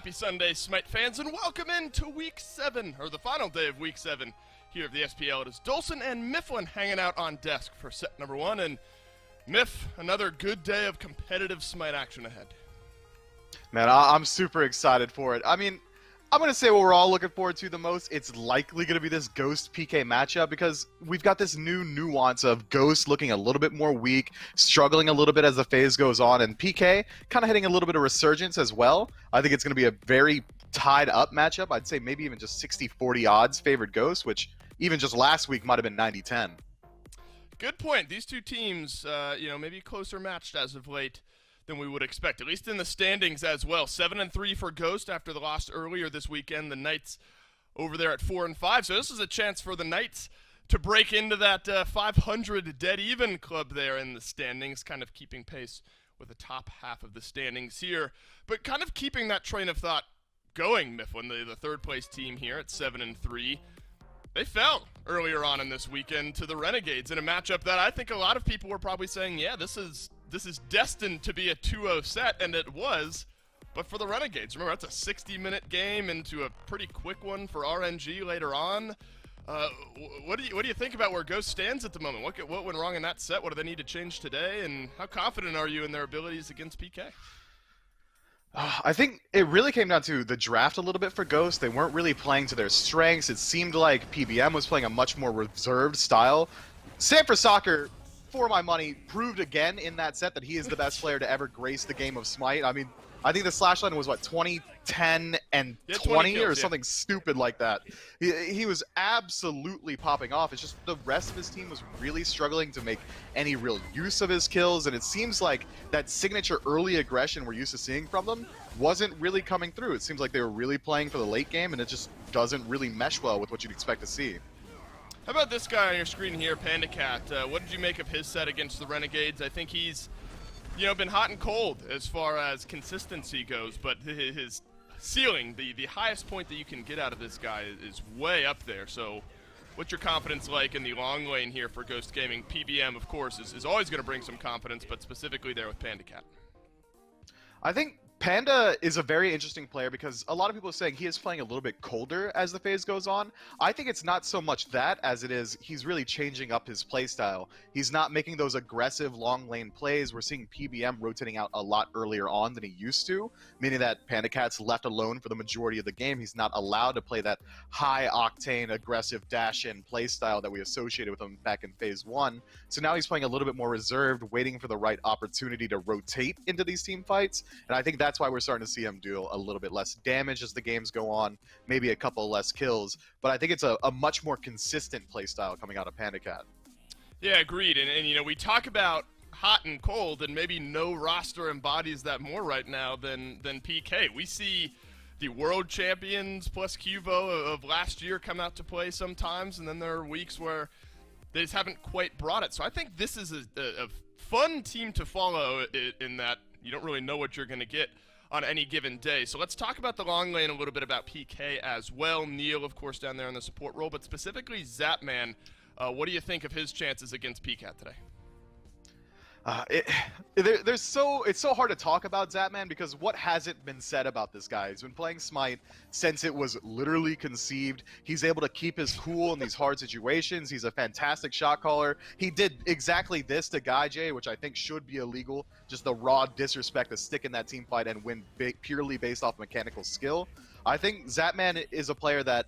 Happy Sunday, SMITE fans, and welcome into Week 7, or the final day of Week 7 here at the SPL. It is Dolson and Mifflin hanging out on desk for set number 1, and Miff, another good day of competitive SMITE action ahead. Man, I'm super excited for it. I mean, I'm going to say what we're all looking forward to the most. It's likely going to be this Ghost PK matchup because we've got this new nuance of Ghost looking a little bit more weak, struggling a little bit as the phase goes on, and PK kind of hitting a little bit of resurgence as well. I think it's going to be a very tied up matchup. I'd say maybe even just 60-40 odds favored Ghost, which even just last week might have been 90-10. Good point. These two teams, maybe closer matched as of late than we would expect, at least in the standings as well. 7-3 for Ghost after the loss earlier this weekend. The Knights over there at 4-5. So this is a chance for the Knights to break into that 500 dead even club there in the standings, kind of keeping pace with the top half of the standings here. But kind of keeping that train of thought going, Mifflin, the third place team here at 7-3. They fell earlier on in this weekend to the Renegades in a matchup that I think a lot of people were probably saying, yeah, this is destined to be a 2-0 set, and it was, but for the Renegades. Remember, that's a 60-minute game into a pretty quick one for RNG later on. What do you think about where Ghost stands at the moment? What went wrong in that set? What do they need to change today? And how confident are you in their abilities against PK? I think it really came down to the draft a little bit for Ghost. They weren't really playing to their strengths. It seemed like PBM was playing a much more reserved style. Sanford Soccer, for my money, proved again in that set that he is the best player to ever grace the game of SMITE. I mean, I think the slash line was, 20, 10, and 20 kills, or something stupid like that. He was absolutely popping off. It's just the rest of his team was really struggling to make any real use of his kills, and it seems like that signature early aggression we're used to seeing from them wasn't really coming through. It seems like they were really playing for the late game, and it just doesn't really mesh well with what you'd expect to see. How about this guy on your screen here, Panda Cat? What did you make of his set against the Renegades? I think he's, been hot and cold as far as consistency goes, but his ceiling, the highest point that you can get out of this guy is way up there. So what's your confidence like in the long lane here for Ghost Gaming? PBM, of course, is always going to bring some confidence, but specifically there with Panda Cat. I think Panda is a very interesting player because a lot of people are saying he is playing a little bit colder as the phase goes on. I think it's not so much that as it is he's really changing up his play style. He's not making those aggressive long lane plays. We're seeing PBM rotating out a lot earlier on than he used to, meaning that Panda Cat's left alone for the majority of the game. He's not allowed to play that high octane aggressive dash-in play style that we associated with him back in phase 1. So now he's playing a little bit more reserved, waiting for the right opportunity to rotate into these team fights, and I think that's why we're starting to see him do a little bit less damage as the games go on, maybe a couple less kills, but I think it's a much more consistent play style coming out of Panda Cat. Yeah, agreed. And we talk about hot and cold, and maybe no roster embodies that more right now than PK. We see the world champions plus Cuvo of last year come out to play sometimes, and then there are weeks where they just haven't quite brought it. So I think this is a fun team to follow in that you don't really know what you're going to get on any given day. So let's talk about the long lane, a little bit about PK as well. Neil, of course, down there in the support role, but specifically Zapman. What do you think of his chances against PCAT today? It's so hard to talk about Zapman because what hasn't been said about this guy? He's been playing SMITE since it was literally conceived. He's able to keep his cool in these hard situations. He's a fantastic shot caller. He did exactly this to Guy J, which I think should be illegal. Just the raw disrespect to stick in that team fight and win purely based off mechanical skill. I think Zapman is a player that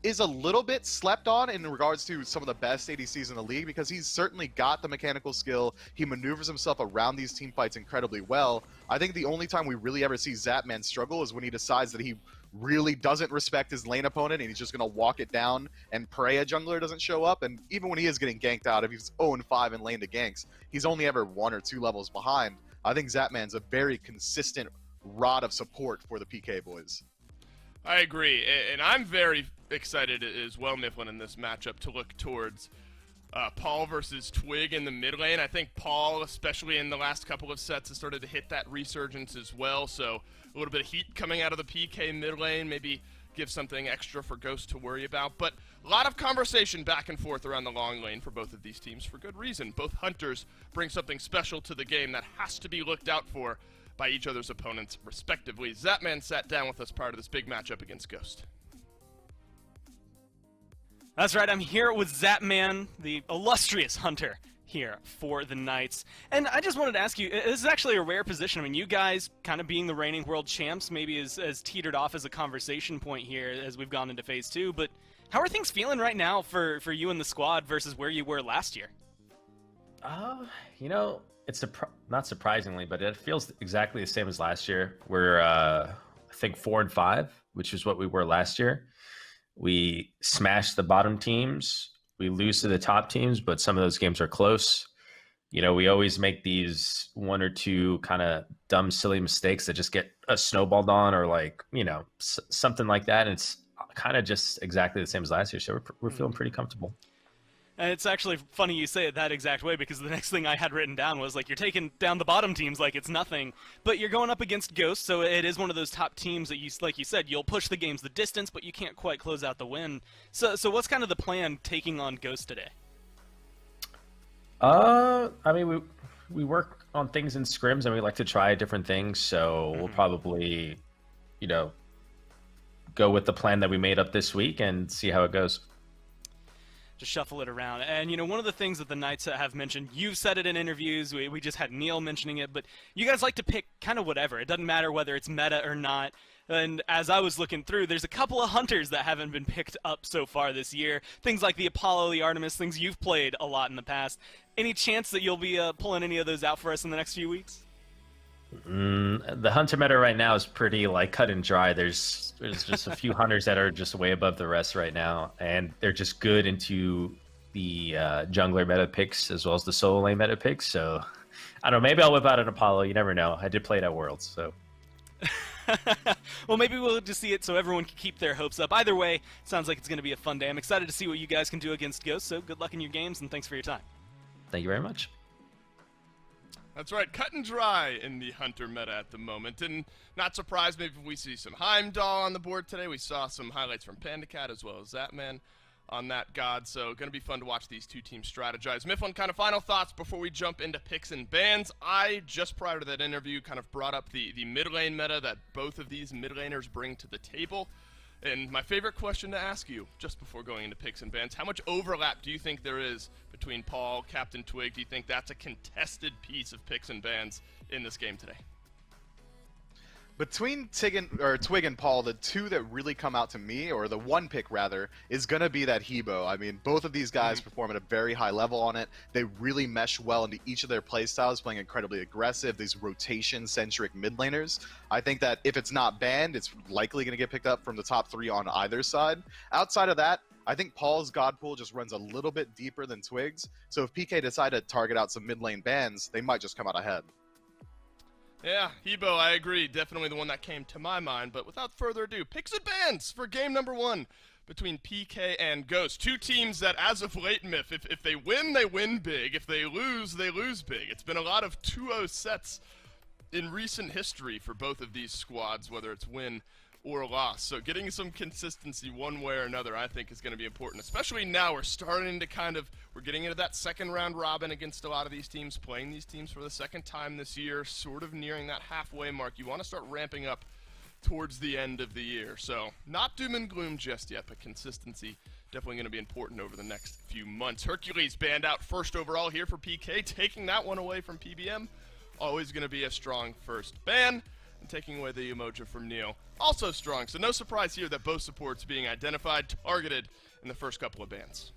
is a little bit slept on in regards to some of the best ADCs in the league because he's certainly got the mechanical skill. He maneuvers himself around these team fights incredibly well. I think the only time we really ever see Zapman struggle is when he decides that he really doesn't respect his lane opponent and he's just going to walk it down and pray a jungler doesn't show up. And even when he is getting ganked out, if he's 0-5 in lane to ganks, he's only ever 1 or 2 levels behind. I think Zapman's a very consistent rod of support for the PK boys. I agree, and I'm very excited as well, Mifflin, in this matchup to look towards Paul versus Twig in the mid lane. I think Paul, especially in the last couple of sets, has started to hit that resurgence as well, so a little bit of heat coming out of the PK mid lane, maybe give something extra for Ghost to worry about. But a lot of conversation back and forth around the long lane for both of these teams for good reason. Both hunters bring something special to the game that has to be looked out for by each other's opponents, respectively. Zapman sat down with us prior to this big matchup against Ghost. That's right, I'm here with Zapman, the illustrious hunter here for the Knights. And I just wanted to ask you, this is actually a rare position. I mean, you guys kind of being the reigning world champs maybe is teetered off as a conversation point here as we've gone into Phase 2, but how are things feeling right now for you and the squad versus where you were last year? You know, it's not surprisingly, but it feels exactly the same as last year. We're, I think, 4-5, which is what we were last year. We smashed the bottom teams. We lose to the top teams, but some of those games are close. You know, we always make these one or two kind of dumb, silly mistakes that just get us snowballed on, or like, you know, something like that. And it's kind of just exactly the same as last year. So we're feeling pretty comfortable. And it's actually funny you say it that exact way, because the next thing I had written down was, like, you're taking down the bottom teams like it's nothing. But you're going up against Ghost, so it is one of those top teams that, you, like you said, you'll push the games the distance, but you can't quite close out the win. So what's kind of the plan taking on Ghost today? I mean, we work on things in scrims, and we like to try different things. So we'll probably, you know, go with the plan that we made up this week and see how it goes. Just shuffle it around. And, you know, one of the things that the Knights have mentioned, you've said it in interviews, we just had Neil mentioning it, but you guys like to pick kind of whatever. It doesn't matter whether it's meta or not. And as I was looking through, there's a couple of hunters that haven't been picked up so far this year. Things like the Apollo, the Artemis, things you've played a lot in the past. Any chance that you'll be pulling any of those out for us in the next few weeks? The hunter meta right now is pretty like cut and dry. There's just a few hunters that are just way above the rest right now, and they're just good into the jungler meta picks as well as the solo lane meta picks. So I don't know, maybe I'll whip out an Apollo. You never know. I did play it at Worlds, so. Well, maybe we'll just see it so everyone can keep their hopes up. Either way, sounds like it's going to be a fun day. I'm excited to see what you guys can do against Ghost, so good luck in your games, and thanks for your time. Thank you very much. That's right, cut and dry in the Hunter meta at the moment, and not surprised maybe if we see some Heimdall on the board today. We saw some highlights from PandaCat as well as Zapman on that god, so going to be fun to watch these two teams strategize. Mifflin, kind of final thoughts before we jump into picks and bans. I, just prior to that interview, kind of brought up the mid lane meta that both of these mid laners bring to the table. And my favorite question to ask you, just before going into picks and bans, how much overlap do you think there is between Paul, Captain Twig? Do you think that's a contested piece of picks and bans in this game today? Between Twig and Paul, the two that really come out to me, or the one pick rather, is going to be that Hebo. I mean, both of these guys perform at a very high level on it. They really mesh well into each of their playstyles, playing incredibly aggressive, these rotation-centric mid laners. I think that if it's not banned, it's likely going to get picked up from the top three on either side. Outside of that, I think Paul's god pool just runs a little bit deeper than Twig's, so if PK decide to target out some mid lane bans, they might just come out ahead. Yeah, Hebo, I agree. Definitely the one that came to my mind. But without further ado, picks and bans for game number one between PK and Ghost. Two teams that, as of late, Miff, if they win big. If they lose big. It's been a lot of 2-0 sets in recent history for both of these squads, whether it's win or loss. So getting some consistency one way or another, I think, is going to be important, especially now we're starting to we're getting into that second round robin against a lot of these teams, playing these teams for the second time this year, sort of nearing that halfway mark. You want to start ramping up towards the end of the year. So not doom and gloom just yet, but consistency definitely going to be important over the next few months. Hercules banned out first overall here for PK, taking that one away from PBM. Always going to be a strong first ban. And taking away the emoji from Neil, also strong. So no surprise here that both supports being identified, targeted in the first couple of bans.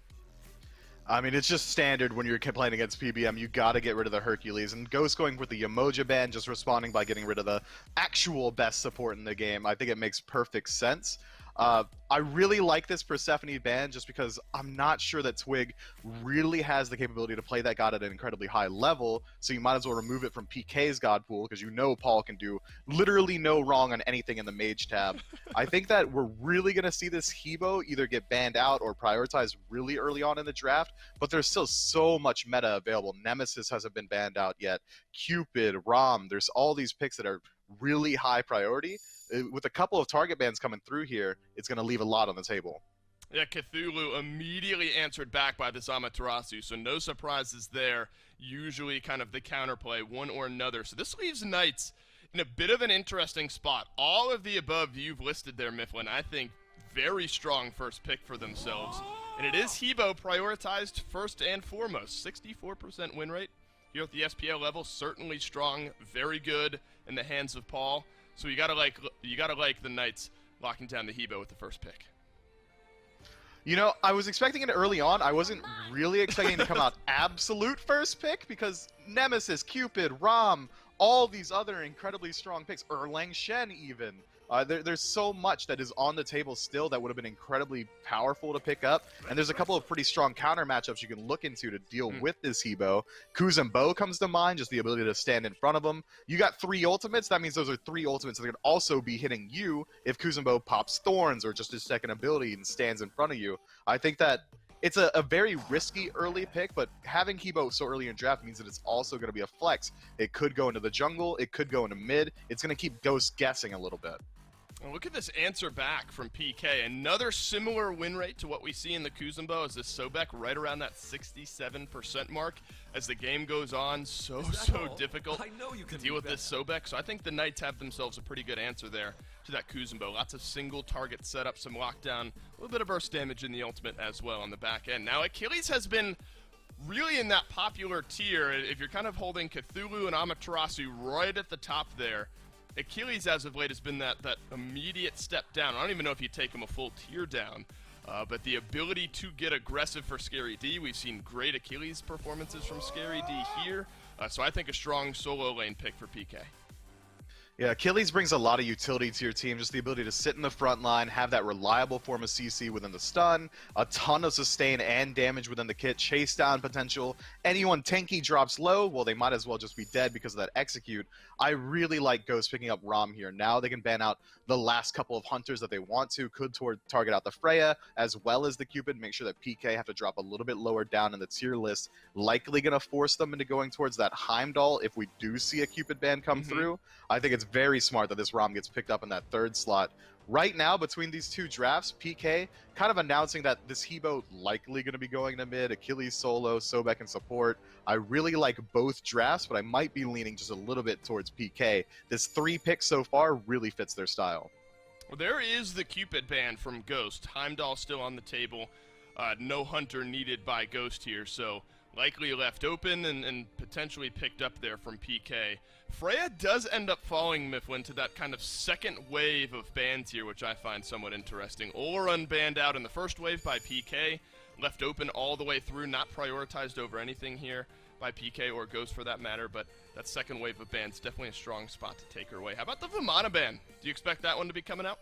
I mean, it's just standard when you're playing against PBM. You got to get rid of the Hercules. And Ghost going with the emoji ban, just responding by getting rid of the actual best support in the game. I think it makes perfect sense. I really like this Persephone ban just because I'm not sure that Twig really has the capability to play that god at an incredibly high level, so you might as well remove it from PK's god pool because you know Paul can do literally no wrong on anything in the mage tab. I think that we're really going to see this Hebo either get banned out or prioritized really early on in the draft, but there's still so much meta available. Nemesis hasn't been banned out yet, Cupid, Rom, there's all these picks that are really high priority. With a couple of target bans coming through here, it's going to leave a lot on the table. Yeah, Cthulhu immediately answered back by this Amaterasu, so no surprises there. Usually kind of the counterplay, one or another. So this leaves Knights in a bit of an interesting spot. All of the above you've listed there, Mifflin, I think very strong first pick for themselves. And it is Hebo prioritized first and foremost. 64% win rate here at the SPL level, certainly strong, very good in the hands of Paul. So you gotta like the Knights locking down the Hebo with the first pick. You know, I was expecting it early on. I wasn't really expecting it to come out absolute first pick because Nemesis, Cupid, Rom, all these other incredibly strong picks, Erlang Shen even. There's so much that is on the table still that would have been incredibly powerful to pick up, and there's a couple of pretty strong counter matchups you can look into to deal with this Hebo. Kuz and Bo comes to mind, just the ability to stand in front of them. You got 3 ultimates, that means those are 3 ultimates that can also be hitting you if Kuz and Bo pops Thorns or just his second ability and stands in front of you. I think that it's a very risky early pick, but having Hebo so early in draft means that it's also going to be a flex. It could go into the jungle, it could go into mid. It's going to keep Ghost guessing a little bit. Well, look at this answer back from PK. Another similar win rate to what we see in the Kuzumbo as this Sobek right around that 67% mark. As the game goes on, so difficult to deal with this Sobek. So I think the Knights have themselves a pretty good answer there to that Kuzumbo. Lots of single target setup, some lockdown, a little bit of burst damage in the ultimate as well on the back end. Now Achilles has been really in that popular tier. If you're kind of holding Cthulhu and Amaterasu right at the top there, Achilles, as of late, has been that immediate step down. I don't even know if you take him a full tier down, but the ability to get aggressive for Scary D. We've seen great Achilles performances from Scary D here, so I think a strong solo lane pick for PK. Yeah, Achilles brings a lot of utility to your team, just the ability to sit in the front line, have that reliable form of CC within the stun, a ton of sustain and damage within the kit, chase down potential. Anyone tanky drops low, well, they might as well just be dead because of that execute. I really like Ghost picking up Rom here. Now they can ban out the last couple of hunters that they want to, could target out the Freya, as well as the Cupid, make sure that PK have to drop a little bit lower down in the tier list, likely going to force them into going towards that Heimdall if we do see a Cupid ban come through. I think it's very smart that this Rom gets picked up in that 3rd slot. Right now, between these 2 drafts, PK kind of announcing that this Hebo likely going to be going to mid, Achilles solo, Sobek and support. I really like both drafts, but I might be leaning just a little bit towards PK. This 3 picks so far really fits their style. Well, there is the Cupid ban from Ghost. Heimdall still on the table. No hunter needed by Ghost here, so likely left open and potentially picked up there from PK. Freya does end up falling, Mifflin, to that kind of second wave of bans here, which I find somewhat interesting. Or unbanned out in the first wave by PK, left open all the way through, not prioritized over anything here by PK or Ghost for that matter, but that second wave of bans definitely a strong spot to take her away. How about the Vimana ban? Do you expect that one to be coming out?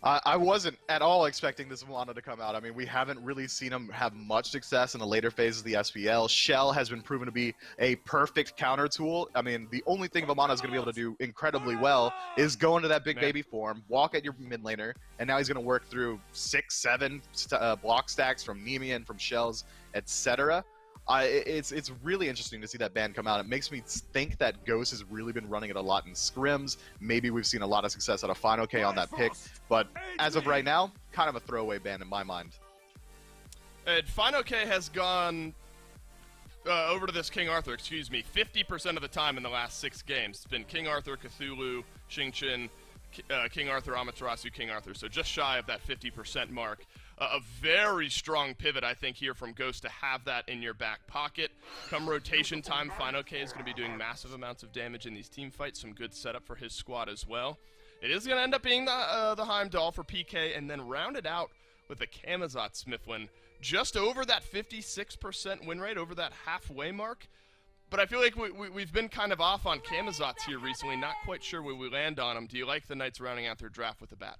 I wasn't at all expecting this Vimana to come out. I mean, we haven't really seen him have much success in the later phases of the SPL. Shell has been proven to be a perfect counter tool. I mean, the only thing Vimana is going to be able to do incredibly well is go into that big baby form, walk at your mid laner, and now he's going to work through 6, 7 block stacks from Nemean, from Shells, etc. It's really interesting to see that ban come out. It makes me think that Ghost has really been running it a lot in scrims. Maybe we've seen a lot of success out of Final K on that pick, but as of right now, kind of a throwaway ban in my mind. And Final K has gone over to this King Arthur, 50% of the time in the last 6 games. It's been King Arthur, Cthulhu, Xingqian, King Arthur, Amaterasu, King Arthur, so just shy of that 50% mark. A very strong pivot, I think, here from Ghost to have that in your back pocket. Come rotation time, Final K is going to be doing massive amounts of damage in these team fights. Some good setup for his squad as well. It is going to end up being the Heimdall for PK, and then rounded out with the Camazotz Mifflin. Just over that 56% win rate, over that halfway mark. But I feel like we've been kind of off on Camazotz here recently. Not quite sure where we land on him. Do you like the Knights rounding out their draft with a bat?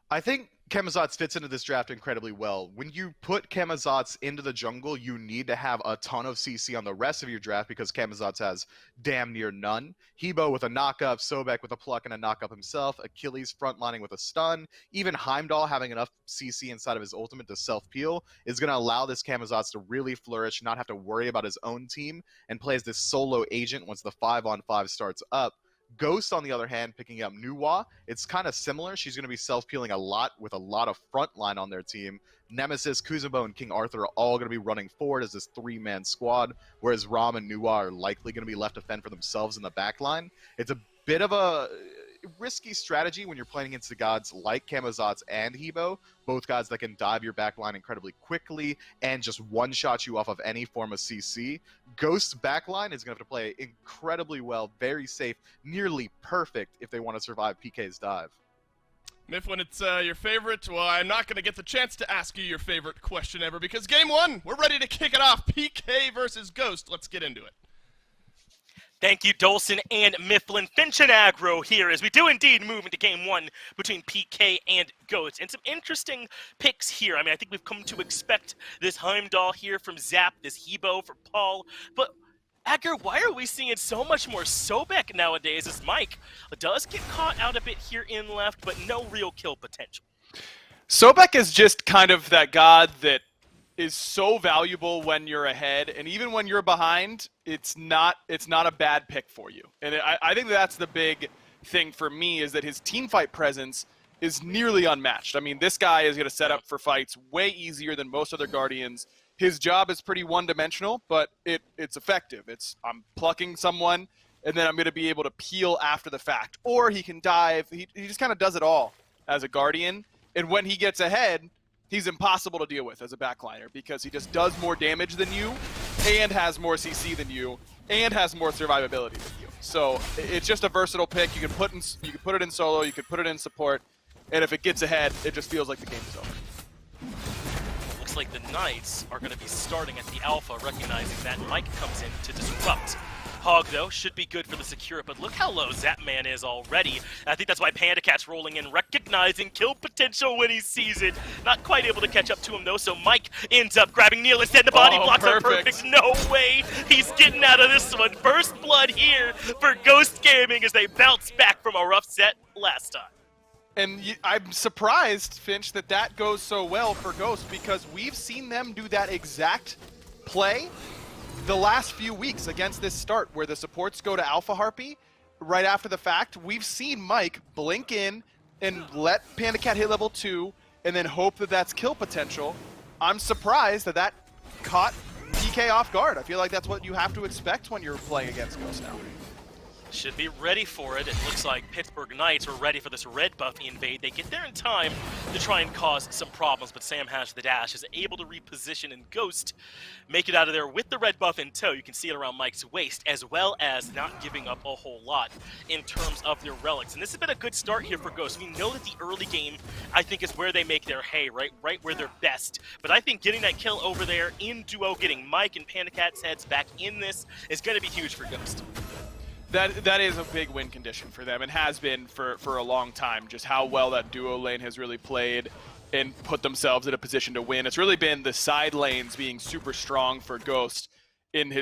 I think Camazotz fits into this draft incredibly well. When you put Camazotz into the jungle, you need to have a ton of CC on the rest of your draft because Camazotz has damn near none. Hebo with a knock-up, Sobek with a pluck and a knock-up himself, Achilles frontlining with a stun, even Heimdall having enough CC inside of his ultimate to self-peel is going to allow this Camazotz to really flourish, not have to worry about his own team, and play as this solo agent once the 5-on-5 starts up. Ghost, on the other hand, picking up Nuwa, it's kind of similar. She's going to be self-peeling a lot with a lot of frontline on their team. Nemesis, Kuzenbo, and King Arthur are all going to be running forward as this 3-man squad, whereas Rom and Nuwa are likely going to be left to fend for themselves in the back line. It's a bit of a risky strategy when you're playing against the gods like Camazotz and Hebo, both gods that can dive your back line incredibly quickly and just one-shot you off of any form of CC. Ghost's back line is going to have to play incredibly well, very safe, nearly perfect if they want to survive PK's dive. Mifflin, it's your favorite. Well, I'm not going to get the chance to ask you your favorite question ever because game one, we're ready to kick it off. PK versus Ghost. Let's get into it. Thank you, Dolson and Mifflin. Finch and Aggro here as we do indeed move into game one between PK and Ghost. And some interesting picks here. I mean, I think we've come to expect this Heimdall here from Zap, this Hebo for Paul. But Aggro, why are we seeing so much more Sobek nowadays as Mike does get caught out a bit here in left, but no real kill potential? Sobek is just kind of that god that is so valuable when you're ahead, and even when you're behind, it's not a bad pick for you. And I think that's the big thing for me, is that his teamfight presence is nearly unmatched. I mean, this guy is going to set up for fights way easier than most other Guardians. His job is pretty one-dimensional, but it's effective. I'm plucking someone, and then I'm going to be able to peel after the fact. Or he can dive. He just kind of does it all as a Guardian. And when he gets ahead, he's impossible to deal with as a backliner because he just does more damage than you and has more CC than you and has more survivability than you. So it's just a versatile pick. You can put it in solo, you can put it in support, and if it gets ahead, it just feels like the game is over. Looks like the Knights are going to be starting at the Alpha, recognizing that Mike comes in to disrupt. Hog, though, should be good for the Secure, but look how low Zapman is already. I think that's why Panda Cat's rolling in, recognizing kill potential when he sees it. Not quite able to catch up to him, though, so Mike ends up grabbing Neil instead. The body blocks are perfect. No way he's getting out of this one. First blood here for Ghost Gaming as they bounce back from a rough set last time. And I'm surprised, Finch, that goes so well for Ghost because we've seen them do that exact play the last few weeks against this start where the supports go to Alpha Harpy right after the fact. We've seen Mike blink in and let Panda Cat hit level 2 and then hope that that's kill potential. I'm surprised that caught PK off guard. I feel like that's what you have to expect when you're playing against Ghost now. Should be ready for it. It looks like Pittsburgh Knights were ready for this red buff invade. They get there in time to try and cause some problems, but Sam has the dash, is able to reposition and Ghost make it out of there with the red buff in tow. You can see it around Mike's waist, as well as not giving up a whole lot in terms of their relics. And this has been a good start here for Ghost. We know that the early game, I think, is where they make their hay, right where they're best. But I think getting that kill over there in duo, getting Mike and Panda Cat's heads back in this, is going to be huge for Ghost. That is a big win condition for them and has been for a long time, just how well that duo lane has really played and put themselves in a position to win. It's really been the side lanes being super strong for Ghost in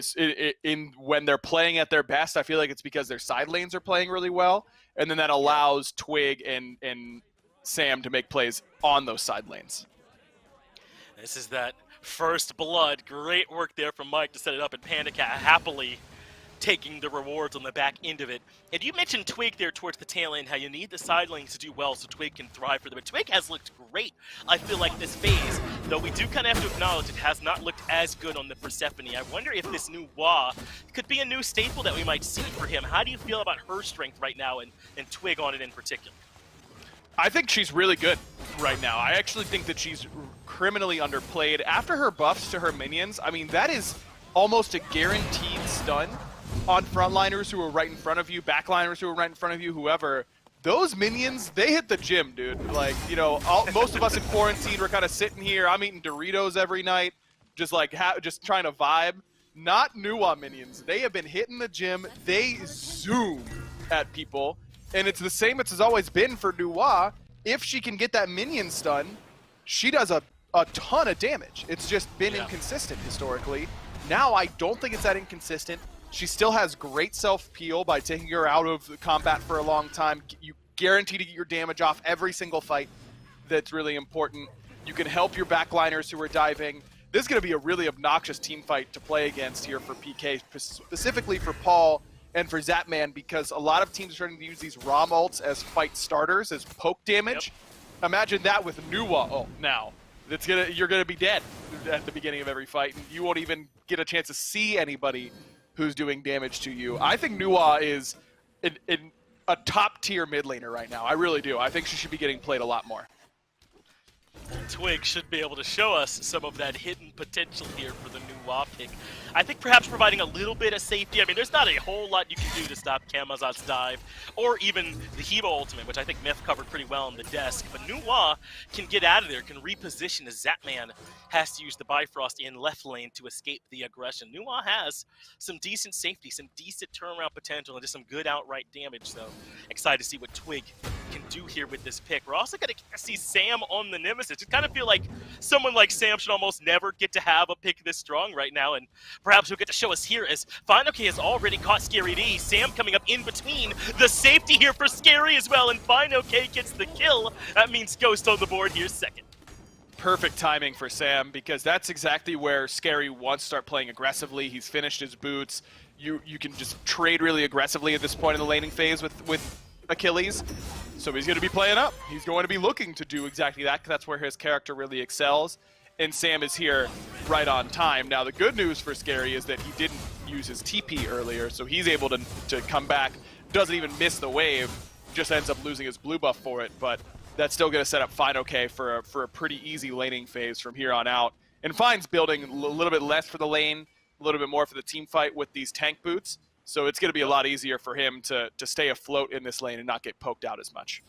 when they're playing at their best. I feel like it's because their side lanes are playing really well, and then that allows Twig and Sam to make plays on those side lanes. This is that first blood. Great work there from Mike to set it up, and Panda Cat happily taking the rewards on the back end of it. And you mentioned Twig there towards the tail end, how you need the side lanes to do well so Twig can thrive for them. But Twig has looked great, I feel like, this phase, though we do kind of have to acknowledge it has not looked as good on the Persephone. I wonder if this new Wa could be a new staple that we might see for him. How do you feel about her strength right now and Twig on it in particular? I think she's really good right now. I actually think that she's criminally underplayed. After her buffs to her minions, I mean, that is almost a guaranteed stun on frontliners who are right in front of you, backliners who are right in front of you, whoever. Those minions, they hit the gym, dude. Like, you know, most of us in quarantine, we're kind of sitting here. I'm eating Doritos every night, just trying to vibe. Not Nuwa minions. They have been hitting the gym. They zoom at people. And it's the same as always been for Nuwa. If she can get that minion stun, she does a ton of damage. It's just been inconsistent historically. Now I don't think it's that inconsistent. She still has great self-peel by taking her out of the combat for a long time. You guarantee to get your damage off every single fight. That's really important. You can help your backliners who are diving. This is going to be a really obnoxious team fight to play against here for PK, specifically for Paul and for Zapman, because a lot of teams are starting to use these ROM ults as fight starters, as poke damage. Yep. Imagine that with Nuwa ult now. you're gonna be dead at the beginning of every fight, and you won't even get a chance to see anybody who's doing damage to you. I think Nuwa is in a top-tier mid laner right now. I really do. I think she should be getting played a lot more. Twig should be able to show us some of that hidden potential here for the new WA pick. I think perhaps providing a little bit of safety. I mean, there's not a whole lot you can do to stop Camazot's dive, or even the Hebo ultimate, which I think Myth covered pretty well on the desk. But New WA can get out of there, can reposition as Zapman has to use the Bifrost in left lane to escape the aggression. New WA has some decent safety, some decent turnaround potential, and just some good outright damage. So excited to see what Twig can do here with this pick. We're also going to see Sam on the Nemesis. It kind of feel like someone like Sam should almost never get to have a pick this strong right now, and perhaps he'll get to show us here as FinoK has already caught Scary D. Sam coming up in between. The safety here for Scary as well, and FinoK gets the kill. That means Ghost on the board here second. Perfect timing for Sam, because that's exactly where Scary wants to start playing aggressively. He's finished his boots. You can just trade really aggressively at this point in the laning phase with Achilles. So he's going to be playing up. He's going to be looking to do exactly that, because that's where his character really excels. And Sam is here right on time. Now, the good news for Scary is that he didn't use his TP earlier, so he's able to come back. Doesn't even miss the wave, just ends up losing his blue buff for it. But that's still going to set up FinoK for a pretty easy laning phase from here on out. And Fine's building a little bit less for the lane, a little bit more for the team fight with these tank boots. So it's going to be a lot easier for him to stay afloat in this lane and not get poked out as much.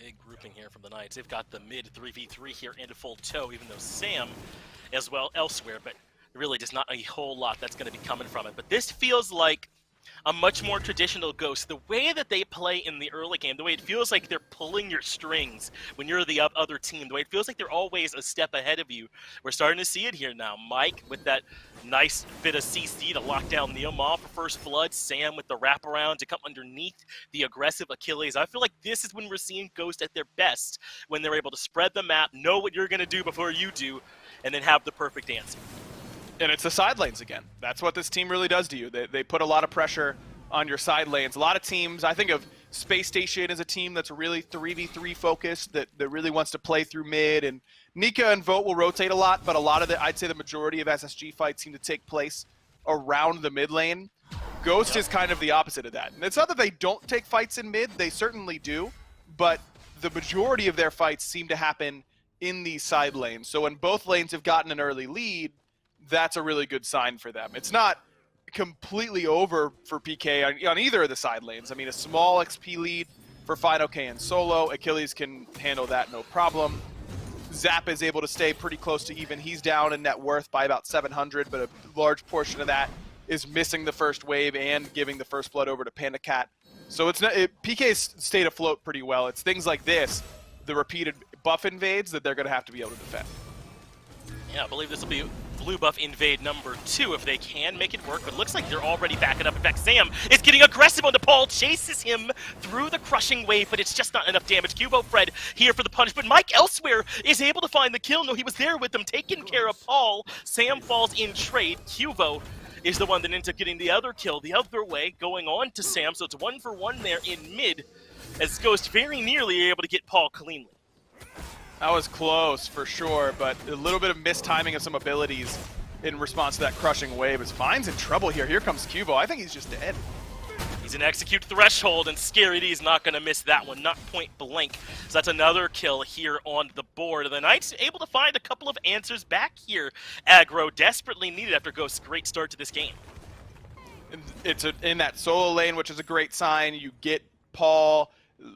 Big grouping here from the Knights. They've got the mid 3v3 here in full tow, even though Sam as well elsewhere, but really just not a whole lot that's going to be coming from it. But this feels like a much more traditional Ghost. The way that they play in the early game, the way it feels like they're pulling your strings when you're the other team, the way it feels like they're always a step ahead of you. We're starting to see it here now. Mike with that nice bit of CC to lock down Neomar for first blood. Sam with the wraparound to come underneath the aggressive Achilles. I feel like this is when we're seeing Ghost at their best, when they're able to spread the map, know what you're going to do before you do, and then have the perfect answer. And it's the side lanes again. That's what this team really does to you. They put a lot of pressure on your side lanes. A lot of teams, I think of Space Station as a team that's really 3v3 focused, that really wants to play through mid, and Nika and Vote will rotate a lot, but a lot of I'd say the majority of SSG fights seem to take place around the mid lane. Ghost is kind of the opposite of that. And it's not that they don't take fights in mid, they certainly do, but the majority of their fights seem to happen in these side lanes. So when both lanes have gotten an early lead, that's a really good sign for them. It's not completely over for PK on either of the side lanes. I mean, a small XP lead for FinoK and solo. Achilles can handle that no problem. Zap is able to stay pretty close to even. He's down in net worth by about 700, but a large portion of that is missing the first wave and giving the first blood over to Panda Cat. So PK's stayed afloat pretty well. It's things like this, the repeated buff invades, that they're going to have to be able to defend. Yeah, I believe this will be blue buff invade number 2 if they can make it work, but it looks like they're already backing up. In fact, Sam is getting aggressive on the Paul, chases him through the crushing wave, but it's just not enough damage. Cubo Fred here for the punish, but Mike elsewhere is able to find the kill. No, he was there with them, taking care of Paul. Sam falls in trade. Cubo is the one that ends up getting the other kill the other way, going on to Sam, so it's 1-for-1 there in mid, as Ghost very nearly able to get Paul cleanly. That was close for sure, but a little bit of mistiming of some abilities in response to that crushing wave. As Fine's in trouble here. Here comes Cubo. I think he's just dead. He's an execute threshold, and Scary D's not going to miss that one, not point blank. So that's another kill here on the board. The Knights able to find a couple of answers back here. Aggro desperately needed after Ghost's great start to this game. It's in that solo lane, which is a great sign. You get Paul.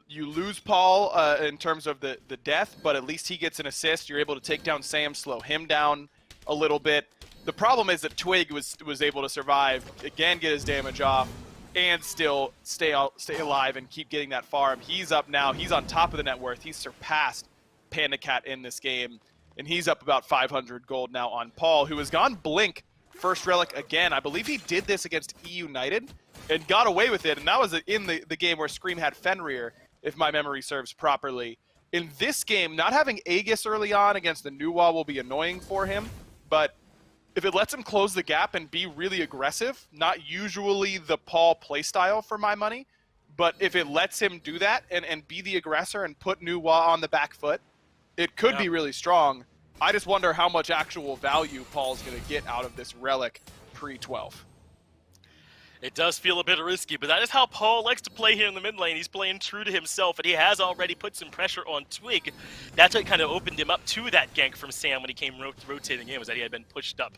You lose Paul in terms of the death, but at least he gets an assist. You're able to take down Sam, slow him down a little bit. The problem is that Twig was able to survive, again get his damage off, and still stay alive and keep getting that farm. He's up now. He's on top of the net worth. He's surpassed Panda Cat in this game, and he's up about 500 gold now on Paul, who has gone Blink first relic again. I believe he did this against E United and got away with it, and that was in the game where Scream had Fenrir, if my memory serves properly. In this game, not having Aegis early on against the Nuwa will be annoying for him, but if it lets him close the gap and be really aggressive, not usually the Paul playstyle for my money, but if it lets him do that and be the aggressor and put Nuwa on the back foot, it could be really strong. I just wonder how much actual value Paul's going to get out of this relic pre-12. It does feel a bit risky, but that is how Paul likes to play here in the mid lane. He's playing true to himself, and he has already put some pressure on Twig. That's what kind of opened him up to that gank from Sam when he came rotating in, was that he had been pushed up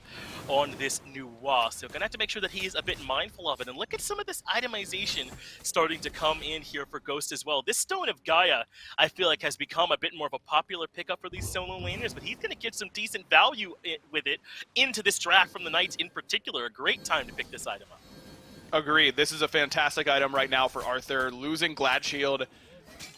on this new wall. So going to have to make sure that he is a bit mindful of it. And look at some of this itemization starting to come in here for Ghost as well. This Stone of Gaia, I feel like, has become a bit more of a popular pickup for these solo laners, but he's going to get some decent value with it into this draft from the Knights in particular. A great time to pick this item up. Agreed. This is a fantastic item right now for Arthur. Losing Glad Shield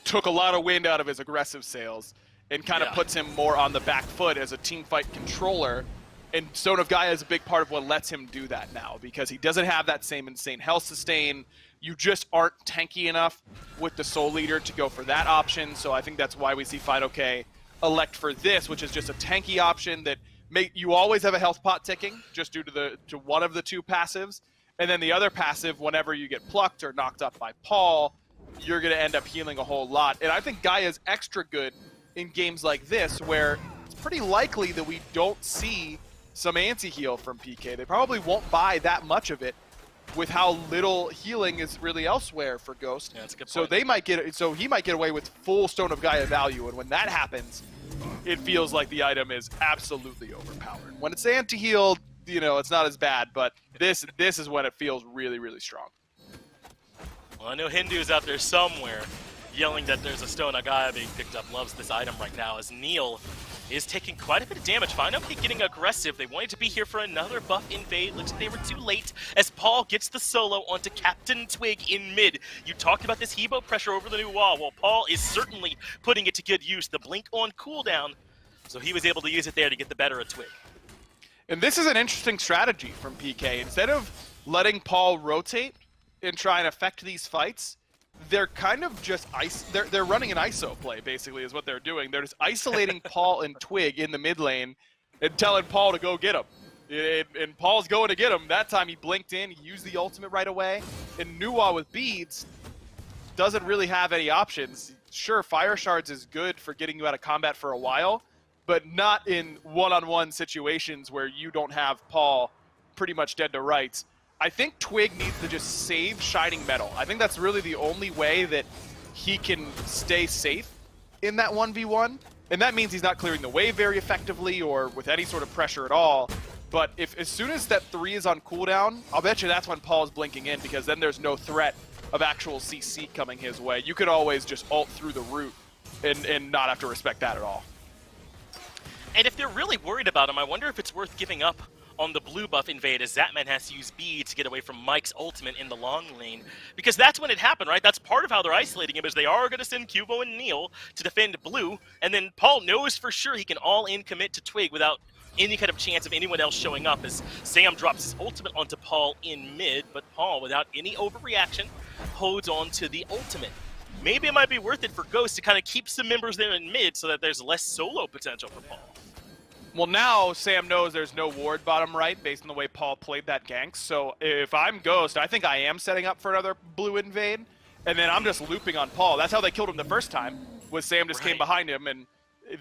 took a lot of wind out of his aggressive sails and kind of puts him more on the back foot as a teamfight controller. And Stone of Gaia is a big part of what lets him do that now, because he doesn't have that same insane health sustain. You just aren't tanky enough with the Soul Leader to go for that option. So I think that's why we see FidoK elect for this, which is just a tanky option that you always have a health pot ticking just due to one of the two passives. And then the other passive, whenever you get plucked or knocked up by Paul, you're going to end up healing a whole lot. And I think Gaia's extra good in games like this, where it's pretty likely that we don't see some anti-heal from PK. They probably won't buy that much of it with how little healing is really elsewhere for Ghost. Yeah, that's a good point. So he might get away with full Stone of Gaia value, and when that happens, it feels like the item is absolutely overpowered. When it's anti-healed, it's not as bad, but this is when it feels really, really strong. Well, I know Hindu's out there somewhere yelling that there's a Stone of Gaia being picked up, loves this item right now, as Neil is taking quite a bit of damage. Finally getting aggressive. They wanted to be here for another buff invade. Looks like they were too late as Paul gets the solo onto Captain Twig in mid. You talked about this Hebo pressure over the new wall. Well, Paul is certainly putting it to good use. The blink on cooldown, so he was able to use it there to get the better of Twig. And this is an interesting strategy from PK. Instead of letting Paul rotate and try and affect these fights, they're kind of just they're running an ISO play, basically, is what they're doing. They're just isolating Paul and Twig in the mid lane and telling Paul to go get him. And Paul's going to get him. That time he blinked in, he used the ultimate right away. And Nuwa with beads doesn't really have any options. Sure, Fire Shards is good for getting you out of combat for a while, but not in one-on-one situations where you don't have Paul pretty much dead to rights. I think Twig needs to just save Shining Metal. I think that's really the only way that he can stay safe in that 1v1. And that means he's not clearing the wave very effectively or with any sort of pressure at all. But as soon as that 3 is on cooldown, I'll bet you that's when Paul's blinking in, because then there's no threat of actual CC coming his way. You could always just ult through the root and not have to respect that at all. And if they're really worried about him, I wonder if it's worth giving up on the blue buff invade, as Zapman has to use B to get away from Mike's ultimate in the long lane. Because that's when it happened, right? That's part of how they're isolating him, is they are going to send Cubo and Neil to defend blue, and then Paul knows for sure he can all-in commit to Twig without any kind of chance of anyone else showing up, as Sam drops his ultimate onto Paul in mid, but Paul, without any overreaction, holds on to the ultimate. Maybe it might be worth it for Ghost to kind of keep some members there in mid so that there's less solo potential for Paul. Well, now Sam knows there's no ward bottom right based on the way Paul played that gank. So if I'm Ghost, I think I am setting up for another blue invade, and then I'm just looping on Paul. That's how they killed him the first time, was Sam just came behind him and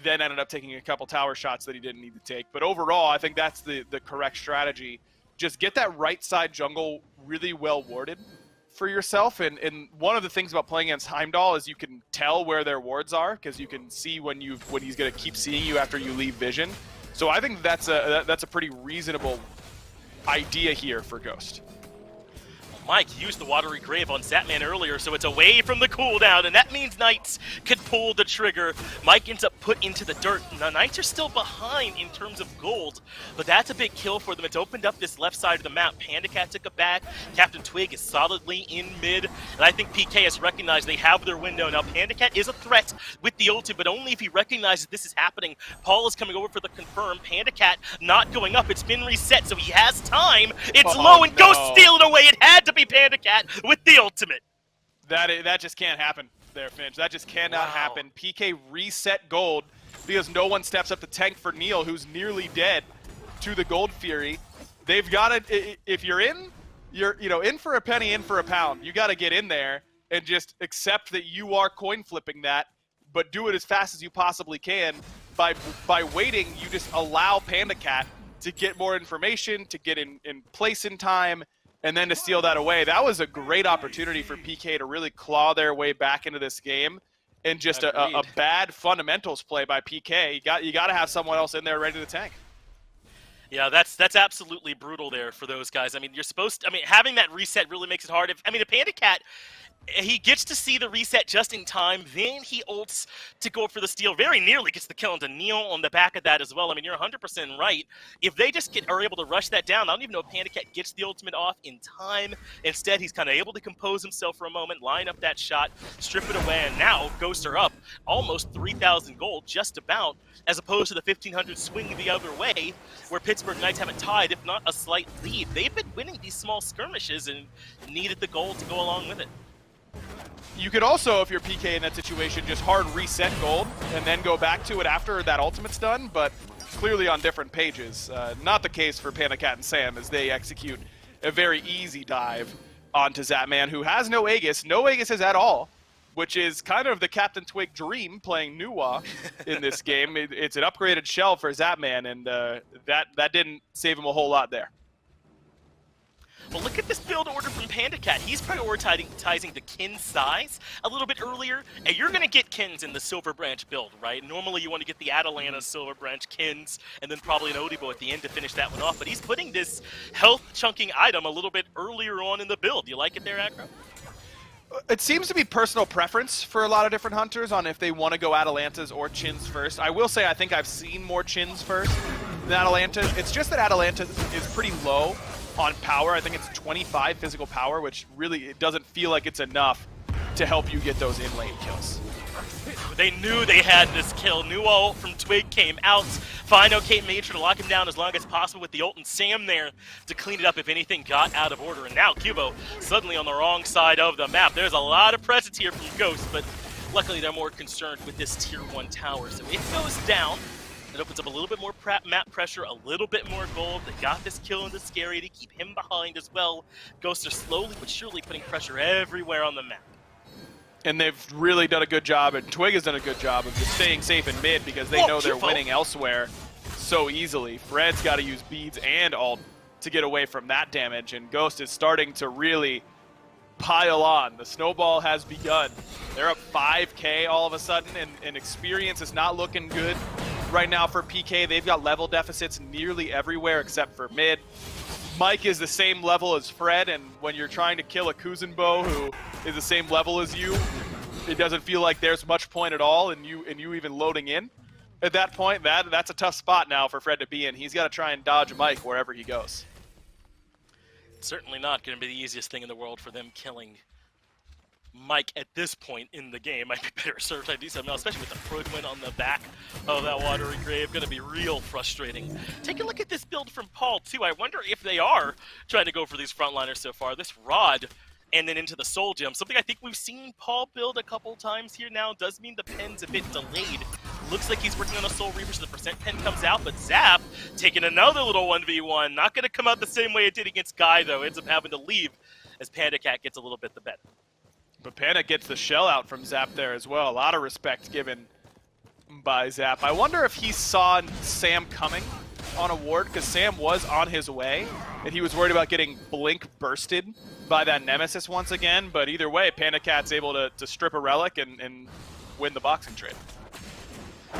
then ended up taking a couple tower shots that he didn't need to take. But overall, I think that's the correct strategy. Just get that right side jungle really well warded for yourself. And one of the things about playing against Heimdall is you can tell where their wards are, because you can see when he's going to keep seeing you after you leave vision. So I think that's a pretty reasonable idea here for Ghost. Mike used the Watery Grave on Zapman earlier, so it's away from the cooldown, and that means Knights could pull the trigger. Mike ends up put into the dirt. Now, Knights are still behind in terms of gold, but that's a big kill for them. It's opened up this left side of the map. Panda Cat took it back. Captain Twig is solidly in mid, and I think PK has recognized they have their window. Now, Panda Cat is a threat with the ulti, but only if he recognizes this is happening. Paul is coming over for the confirm. Panda Cat not going up. It's been reset, so he has time. It's low, and Ghost steal it away. It had to be Panda Cat with the ultimate. That just can't happen there, Finch. That just cannot happen. PK reset gold because no one steps up to tank for Neil, who's nearly dead to the Gold Fury. They've got to, if you're in, you're in for a penny, in for a pound. You got to get in there and just accept that you are coin flipping that. but do it as fast as you possibly can. By waiting, you just allow Panda Cat to get more information, to get in place in time, and then to steal that away. That was a great opportunity for PK to really claw their way back into this game. And just a bad fundamentals play by PK. You got to have someone else in there ready to tank. Yeah, that's absolutely brutal there for those guys. I mean, you're supposed to, I mean, having that reset really makes it hard. I mean, a Panda Cat, he gets to see the reset just in time, then he ults to go for the steal. Very nearly gets the kill into Neil on the back of that as well. I mean, you're 100% right. If they just are able to rush that down, I don't even know if Panda Cat gets the ultimate off in time. Instead, he's kind of able to compose himself for a moment, line up that shot, strip it away, and now Ghosts are up almost 3,000 gold, just about, as opposed to the 1,500 swing the other way, where Pittsburgh Knights haven't tied, if not a slight lead. They've been winning these small skirmishes and needed the gold to go along with it. You could also, if you're PK in that situation, just hard reset gold and then go back to it after that ultimate's done, but clearly on different pages. Not the case for Panda Cat and Sam as they execute a very easy dive onto Zapman, who has no Aegis. No Aegises at all, which is kind of the Captain Twig dream playing Nuwa in this game. It's an upgraded shell for Zapman, and that didn't save him a whole lot there. Well, look at this build order from Panda Cat. He's prioritizing the kin size a little bit earlier, and you're going to get kins in the Silver Branch build, right? Normally you want to get the Atalanta Silver Branch kins, and then probably an Odibo at the end to finish that one off, but he's putting this health chunking item a little bit earlier on in the build. You like it there, Acro? It seems to be personal preference for a lot of different hunters on if they want to go Atalantas or Chins first. I will say I think I've seen more Chins first than Atalantas. It's just that Atalanta is pretty low on power. I think it's 25 physical power, which really it doesn't feel like it's enough to help you get those in-lane kills. They knew they had this kill. New ult from Twig came out. Fino Kate made sure to lock him down as long as possible with the ult and Sam there to clean it up if anything got out of order. And now Cubo suddenly on the wrong side of the map. There's a lot of presence here from Ghost, but luckily they're more concerned with this tier 1 tower. So it goes down. It opens up a little bit more map pressure, a little bit more gold. They got this kill into Scary to keep him behind as well. Ghosts are slowly but surely putting pressure everywhere on the map. And they've really done a good job, and Twig has done a good job of just staying safe in mid because they know they're winning elsewhere so easily. Fred's got to use beads and ult to get away from that damage, and Ghost is starting to really pile on. The snowball has begun. They're up 5K all of a sudden, and experience is not looking good right now for PK. They've got level deficits nearly everywhere except for mid. Mike is the same level as Fred, and when you're trying to kill a Kuzenbo who is the same level as you, it doesn't feel like there's much point at all in you even loading in. At that point, that's a tough spot now for Fred to be in. He's got to try and dodge Mike wherever he goes. It's certainly not going to be the easiest thing in the world for them killing Mike at this point in the game. Might be better served to do something else, especially with the fragment on the back of that watery grave. Going to be real frustrating. Take a look at this build from Paul, too. I wonder if they are trying to go for these frontliners so far. This Rod and then into the Soul Gem. Something I think we've seen Paul build a couple times here now. Does mean the pen's a bit delayed. Looks like he's working on a Soul Reaver, so the percent pen comes out, but Zap taking another little 1v1. Not going to come out the same way it did against Guy, though. Ends up having to leave as Panda Cat gets a little bit the better. But Panda gets the shell out from Zap there as well. A lot of respect given by Zap. I wonder if he saw Sam coming on a ward, because Sam was on his way, and he was worried about getting blink bursted by that Nemesis once again. But either way, Panda Cat's able to strip a relic and win the boxing trade.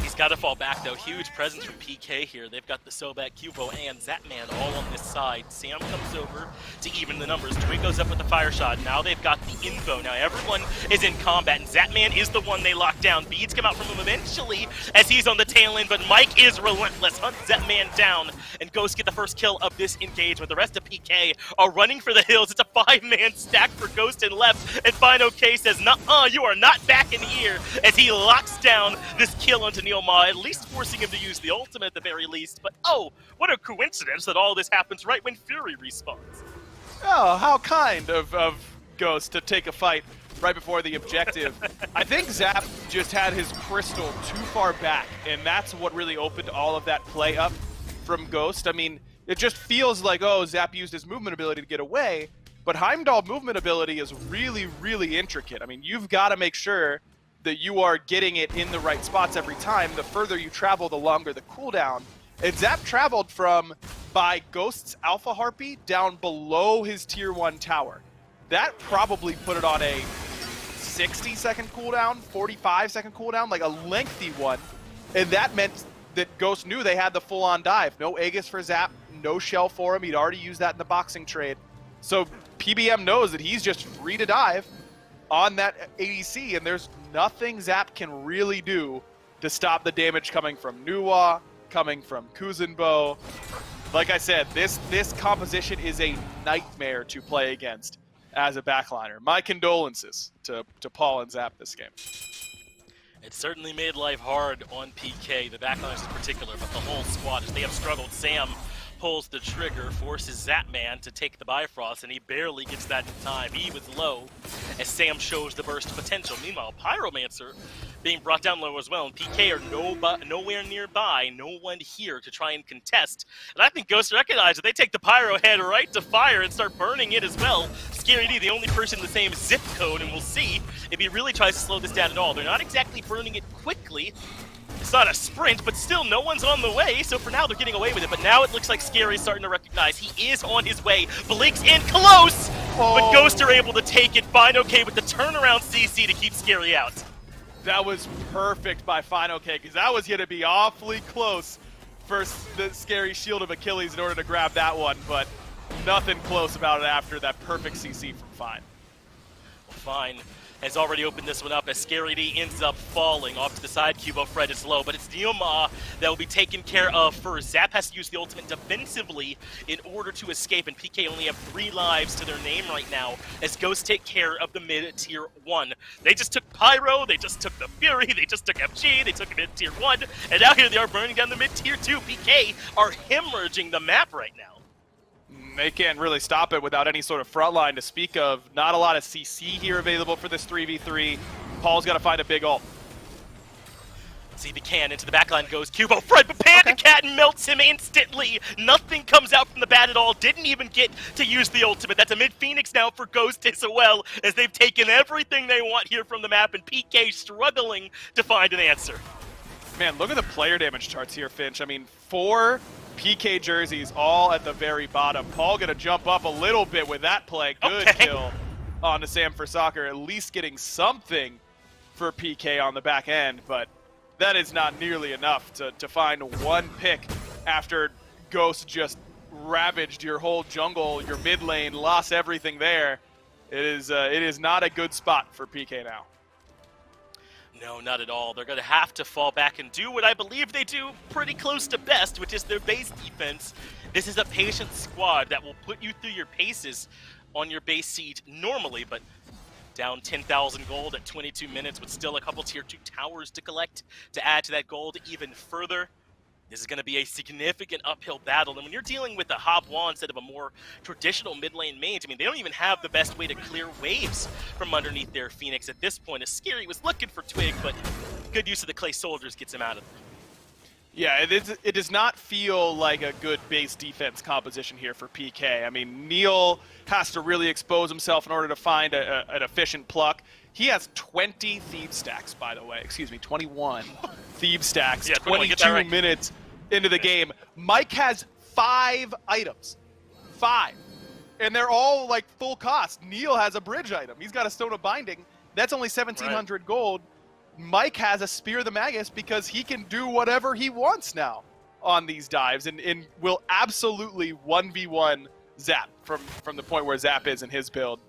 He's got to fall back, though. Huge presence from PK here. They've got the Sobek, Cubo, and Zapman all on this side. Sam comes over to even the numbers. Twig goes up with the fire shot. Now they've got the info. Now everyone is in combat, and Zapman is the one they lock down. Beads come out from him eventually as he's on the tail end, but Mike is relentless. Hunts Zapman down, and Ghost get the first kill of this engagement. The rest of PK are running for the hills. It's a 5-man stack for Ghost and left, and Fino K says, "Nuh-uh, you are not back in here," as he locks down this kill onto Neil Ma, at least forcing him to use the ultimate at the very least. But oh, what a coincidence that all this happens right when Fury respawns. Oh, how kind of Ghost to take a fight right before the objective. I think Zap just had his crystal too far back, and that's what really opened all of that play up from Ghost. I mean, it just feels like, oh, Zap used his movement ability to get away, but Heimdall movement ability is really, really intricate. I mean, you've got to make sure that you are getting it in the right spots every time, the further you travel, the longer the cooldown. And Zap traveled by Ghost's Alpha Harpy down below his tier 1 tower. That probably put it on a 60-second cooldown, 45-second cooldown, like a lengthy one. And that meant that Ghost knew they had the full-on dive. No Aegis for Zap, no shell for him. He'd already used that in the boxing trade. So PBM knows that he's just free to dive on that ADC, and there's nothing Zap can really do to stop the damage coming from Nuwa, coming from Kuzenbo. Like I said, this composition is a nightmare to play against as a backliner. My condolences to Paul and Zap this game. It certainly made life hard on PK, the backliners in particular, but the whole squad, as they have struggled. Sam pulls the trigger, forces Zapman to take the Bifrost, and he barely gets that in time. He was low as Sam shows the burst potential. Meanwhile, Pyromancer being brought down low as well, and PK are nowhere nearby, no one here to try and contest. And I think Ghost recognized that they take the Pyro head right to fire and start burning it as well. Scary D, the only person in the same zip code, and we'll see if he really tries to slow this down at all. They're not exactly burning it quickly. It's not a sprint, but still no one's on the way, so for now they're getting away with it. But now it looks like Scary's starting to recognize he is on his way. Blink's in close, but Ghost are able to take it. Fine OK with the turnaround CC to keep Scary out. That was perfect by Fine OK, because that was going to be awfully close for the Scary Shield of Achilles in order to grab that one, but nothing close about it after that perfect CC from Fine. Well, Fine has already opened this one up as Scary D ends up falling off to the side. Cubo Fred is low, but it's Neoma that will be taken care of first. Zap has to use the ultimate defensively in order to escape, and PK only have 3 lives to their name right now as Ghosts take care of the mid-tier 1. They just took Pyro, they just took the Fury, they just took FG, they took mid-tier 1, and now here they are burning down the mid-tier 2. PK are hemorrhaging the map right now. They can't really stop it without any sort of front line to speak of. Not a lot of CC here available for this 3v3. Paul's got to find a big ult. See the can into the backline goes Cubo Fred, but Panda Cat melts him instantly. Nothing comes out from the bat at all. Didn't even get to use the ultimate. That's a mid-Phoenix now for Ghost as well, as they've taken everything they want here from the map, and PK struggling to find an answer. Man, look at the player damage charts here, Finch. I mean, 4 PK jerseys all at the very bottom. Paul gonna jump up a little bit with that play. Good kill on to Sam for Soccer, at least getting something for PK on the back end, but that is not nearly enough to find one pick after Ghost just ravaged your whole jungle, your mid lane, lost everything there. It is not a good spot for PK now. No, not at all. They're going to have to fall back and do what I believe they do pretty close to best, which is their base defense. This is a patient squad that will put you through your paces on your base siege normally, but down 10,000 gold at 22 minutes with still a couple tier 2 towers to collect to add to that gold even further. This is going to be a significant uphill battle, and when you're dealing with a Hobwa instead of a more traditional mid lane mage, I mean, they don't even have the best way to clear waves from underneath their Phoenix at this point. As Scary was looking for Twig, but good use of the Clay Soldiers gets him out of there. Yeah, it does not feel like a good base defense composition here for PK. I mean, Neil has to really expose himself in order to find an efficient pluck. He has 20 Thieves stacks, by the way. Excuse me, 21 Thieves stacks, 22 minutes into the game. Mike has 5 items. 5. And they're all like full cost. Neil has a bridge item. He's got a Stone of Binding. That's only 1,700 gold. Mike has a Spear of the Magus because he can do whatever he wants now on these dives and will absolutely 1v1 Zap from the point where Zap is in his build.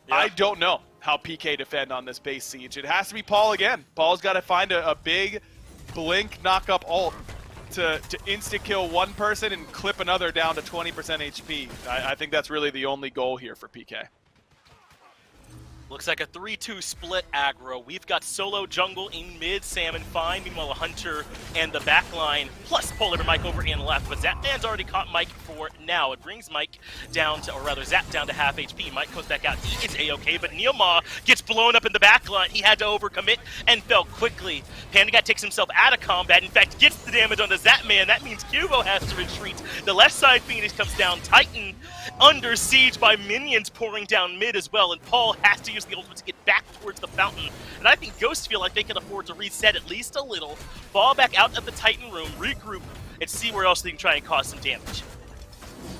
Yeah. I don't know how PK defend on this base siege. It has to be Paul again. Paul's got to find a big blink knock-up ult to insta-kill one person and clip another down to 20% HP. I think that's really the only goal here for PK. Looks like a 3-2 split aggro. We've got solo jungle in mid, Sam and Fine. Meanwhile, a Hunter and the backline, plus Polar Mike over and left. But Zapman's already caught Mike for now. It brings Mike down to, or rather Zap down to half HP. Mike goes back out. He is A-okay, but Neoma gets blown up in the backline. He had to overcommit and fell quickly. Pandagat takes himself out of combat. In fact, gets the damage on the Zapman. That means Cubo has to retreat. The left side Phoenix comes down. Titan under siege by minions pouring down mid as well. And Paul has to use fires the ultimate to get back towards the fountain. And I think Ghosts feel like they can afford to reset at least a little, fall back out of the Titan room, regroup, and see where else they can try and cause some damage.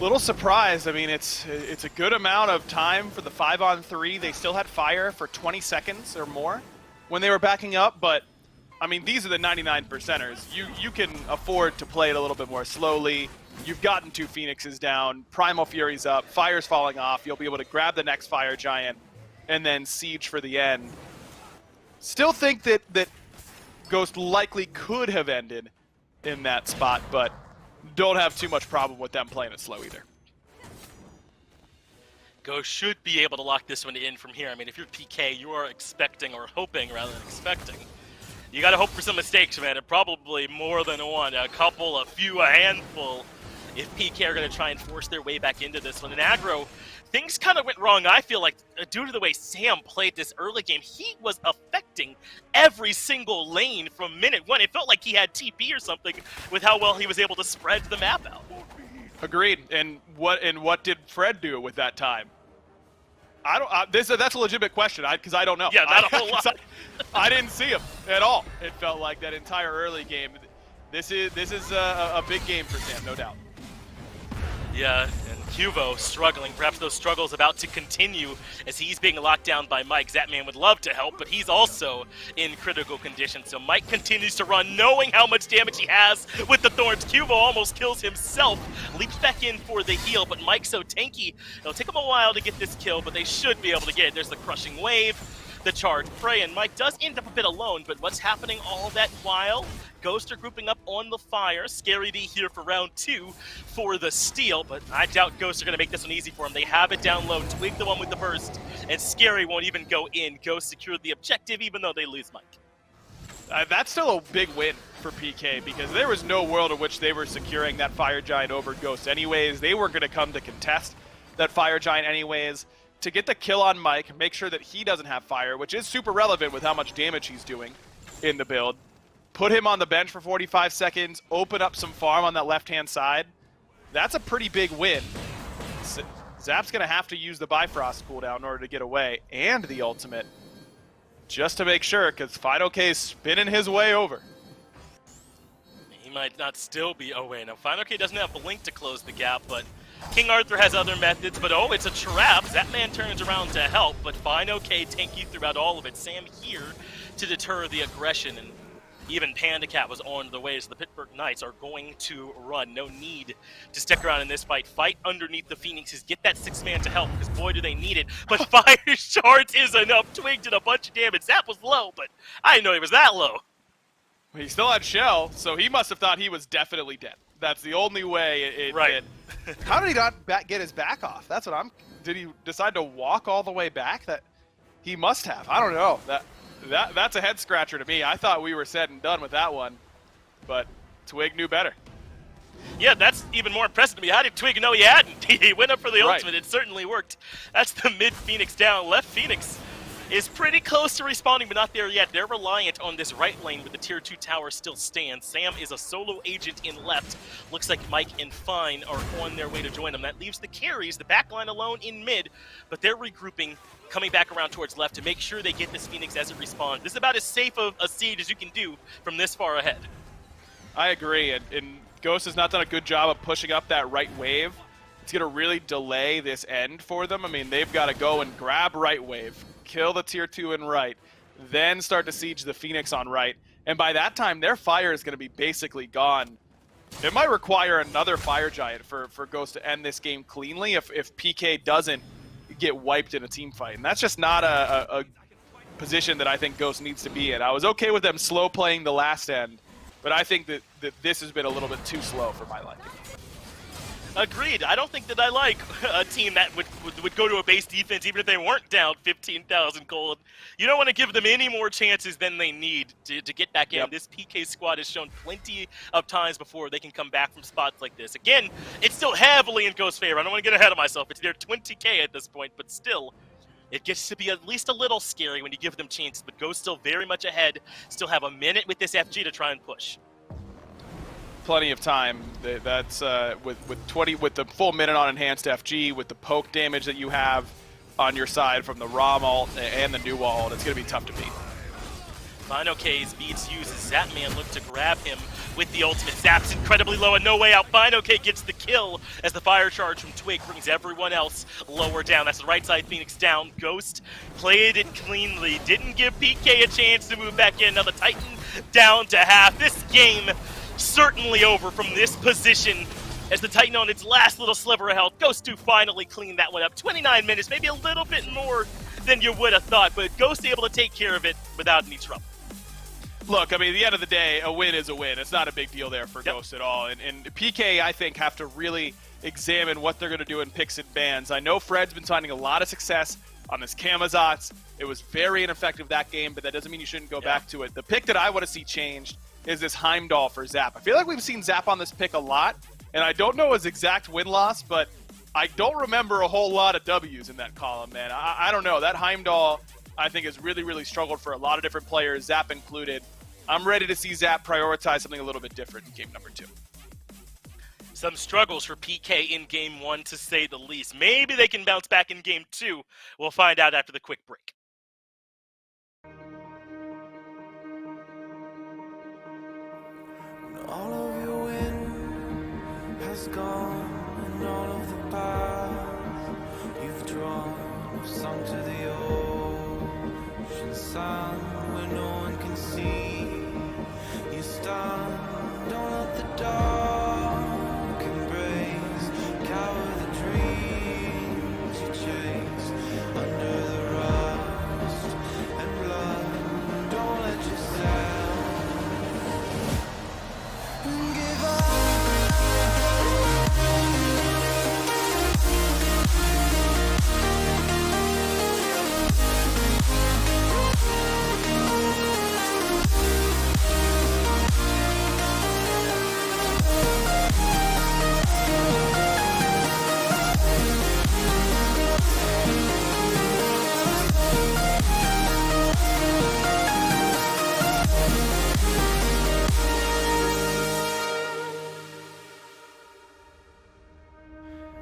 Little surprised. I mean, it's a good amount of time for the 5-on-3. They still had fire for 20 seconds or more when they were backing up, but I mean, these are the 99%ers. You can afford to play it a little bit more slowly. You've gotten 2 Phoenixes down, Primal Fury's up, Fire's falling off. You'll be able to grab the next Fire Giant and then siege for the end. Still think that Ghost likely could have ended in that spot, but don't have too much problem with them playing it slow either. Ghost should be able to lock this one in from here. I mean, if you're PK, you are expecting, or hoping rather than expecting. You gotta hope for some mistakes, man, and probably more than one. A couple, a few, a handful, if PK are gonna try and force their way back into this one. In aggro, things kind of went wrong, I feel like, due to the way Sam played this early game. He was affecting every single lane from minute one. It felt like he had TP or something with how well he was able to spread the map out. Agreed. And what did Fred do with that time? That's a legitimate question because I don't know. Yeah, not a whole lot. I didn't see him at all. It felt like that entire early game. This is a big game for Sam, no doubt. Yeah, and Huvo struggling. Perhaps those struggles about to continue as he's being locked down by Mike. Zapman would love to help, but he's also in critical condition. So Mike continues to run, knowing how much damage he has with the Thorns. Huvo almost kills himself, leaps back in for the heal, but Mike's so tanky, it'll take him a while to get this kill, but they should be able to get it. There's the crushing wave, the charged prey, and Mike does end up a bit alone, but what's happening all that while? Ghost are grouping up on the fire. Scary D here for round 2 for the steal, but I doubt Ghosts are going to make this one easy for him. They have it down low. Twig the one with the burst, and Scary won't even go in. Ghost secured the objective even though they lose Mike. That's still a big win for PK because there was no world in which they were securing that Fire Giant over Ghost anyways. They weren't going to come to contest that Fire Giant anyways. To get the kill on Mike, make sure that he doesn't have fire, which is super relevant with how much damage he's doing in the build. Put him on the bench for 45 seconds, open up some farm on that left-hand side. That's a pretty big win. Zap's going to have to use the Bifrost cooldown in order to get away, and the ultimate, just to make sure, because Final K's spinning his way over. He might not still be away. Now, Final K doesn't have Blink to close the gap, but King Arthur has other methods, but oh, it's a trap. Zapman turns around to help, but fine, okay, tanky throughout all of it. Sam here to deter the aggression, and even Panda Cat was on the way, so the Pittsburgh Knights are going to run. No need to stick around in this fight. Fight underneath the Phoenixes. Get that 6-man to help, because boy, do they need it. But Fire Shards is enough. Twig did a bunch of damage. Zap was low, but I didn't know he was that low. He still had Shell, so he must have thought he was definitely dead. That's the only way it right. did. How did he not get his back off? That's what I'm... Did he decide to walk all the way back? That he must have. I don't know. That's a head scratcher to me. I thought we were said and done with that one, but Twig knew better. Yeah, that's even more impressive to me. How did Twig know he hadn't? He went up for the Right. ultimate. It certainly worked. That's the mid Phoenix down. Left Phoenix is pretty close to respawning, but not there yet. They're reliant on this right lane where the tier 2 tower still stands. Sam is a solo agent in left. Looks like Mike and Fine are on their way to join them. That leaves the carries, the backline alone in mid, but they're regrouping, coming back around towards left to make sure they get this Phoenix as it respawns. This is about as safe of a siege as you can do from this far ahead. I agree, and Ghost has not done a good job of pushing up that right wave. It's going to really delay this end for them. I mean, they've got to go and grab right wave, kill the tier 2 in right, then start to siege the Phoenix on right. And by that time, their fire is going to be basically gone. It might require another Fire Giant for Ghost to end this game cleanly if PK doesn't get wiped in a team fight. And that's just not a position that I think Ghost needs to be in. I was okay with them slow playing the last end, but I think that this has been a little bit too slow for my liking. Agreed. I don't think that I like a team that would go to a base defense even if they weren't down 15,000 gold. You don't want to give them any more chances than they need to get back in. Yep. This PK squad has shown plenty of times before they can come back from spots like this. Again, it's still heavily in Ghost's favor. I don't want to get ahead of myself. It's near 20k at this point, but still, it gets to be at least a little scary when you give them chances. But Ghost still very much ahead. Still have a minute with this FG to try and push. Plenty of time. That's with the full minute on enhanced FG, with the poke damage that you have on your side from the ROM ult and the new wall ult. It's going to be tough to beat. Finok's beats uses Zapman, look to grab him with the ultimate. Zap's incredibly low and no way out. Finok gets the kill as the fire charge from Twig brings everyone else lower down. That's the right side, Phoenix down. Ghost played it cleanly, didn't give PK a chance to move back in. Now the Titan down to half. This game certainly over from this position as the Titan on its last little sliver of health. Ghost to finally clean that one up. 29 minutes, maybe a little bit more than you would have thought, but Ghost able to take care of it without any trouble. Look, I mean, at the end of the day, a win is a win. It's not a big deal there for Ghost at all. And PK, I think, have to really examine what they're going to do in picks and bans. I know Fred's been finding a lot of success on this Camazotz. It was very ineffective that game, but that doesn't mean you shouldn't go back to it. The pick that I want to see changed is this Heimdall for Zap. I feel like we've seen Zap on this pick a lot, and I don't know his exact win-loss, but I don't remember a whole lot of W's in that column, man. I don't know. That Heimdall, I think, has really, really struggled for a lot of different players, Zap included. I'm ready to see Zap prioritize something a little bit different in game number 2. Some struggles for PK in game 1, to say the least. Maybe they can bounce back in game 2. We'll find out after the quick break. All of your wind has gone, and all of the paths you've drawn have sunk to the ocean sand where no one can see. You stand on at the dark embrace, cower the dreams you chase under the rust and blood. Don't let yourself give up.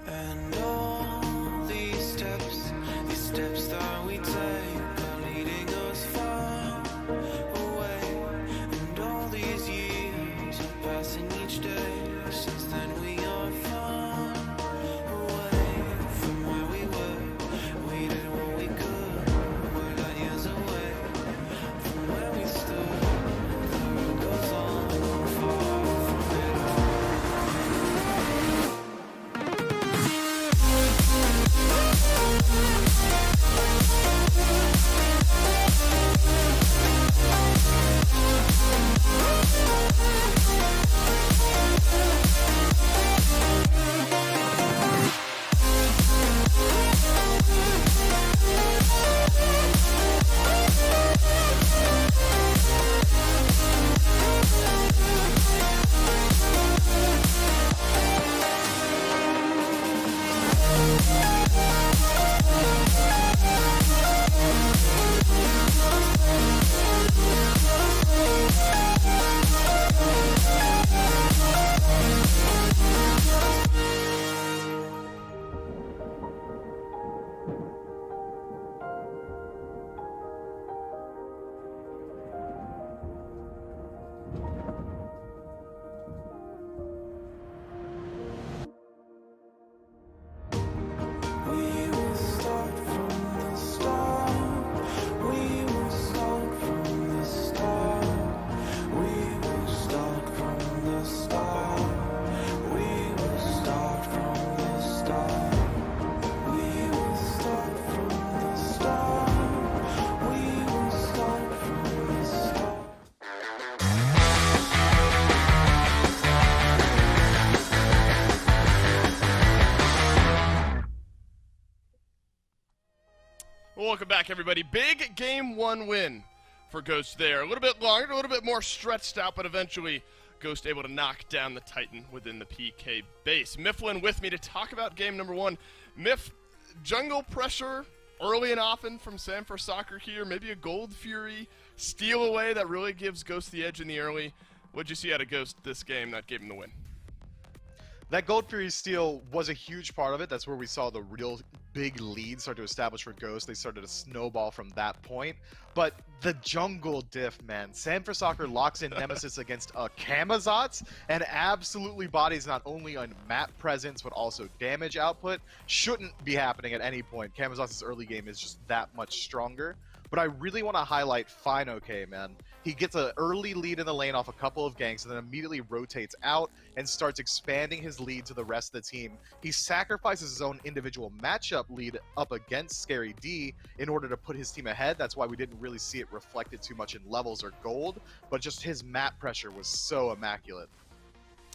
And all these steps that we take are leading us far away. And all these years are passing each day. Since then we are far away from where we were. We did what we could. We're light years away from where we stood. The road goes on far from it all. Welcome back, everybody. Big game 1 win for Ghost there. A little bit longer, a little bit more stretched out, but eventually Ghost able to knock down the Titan within the PK base. Mifflin with me to talk about game number 1. Miff, jungle pressure early and often from Sam for Soccer here. Maybe a Gold Fury steal away that really gives Ghost the edge in the early. What'd you see out of Ghost this game that gave him the win? That Gold Fury steal was a huge part of it. That's where we saw the real big lead start to establish for Ghost. They started to snowball from that point. But the jungle diff, man. Sam for Soccer locks in Nemesis against a Camazotz and absolutely bodies not only on map presence but also damage output. Shouldn't be happening at any point. Camazotz's early game is just that much stronger. But I really want to highlight Fine OK, man. He gets an early lead in the lane off a couple of ganks and then immediately rotates out and starts expanding his lead to the rest of the team. He sacrifices his own individual matchup lead up against Scary D in order to put his team ahead. That's why we didn't really see it reflected too much in levels or gold, but just his map pressure was so immaculate.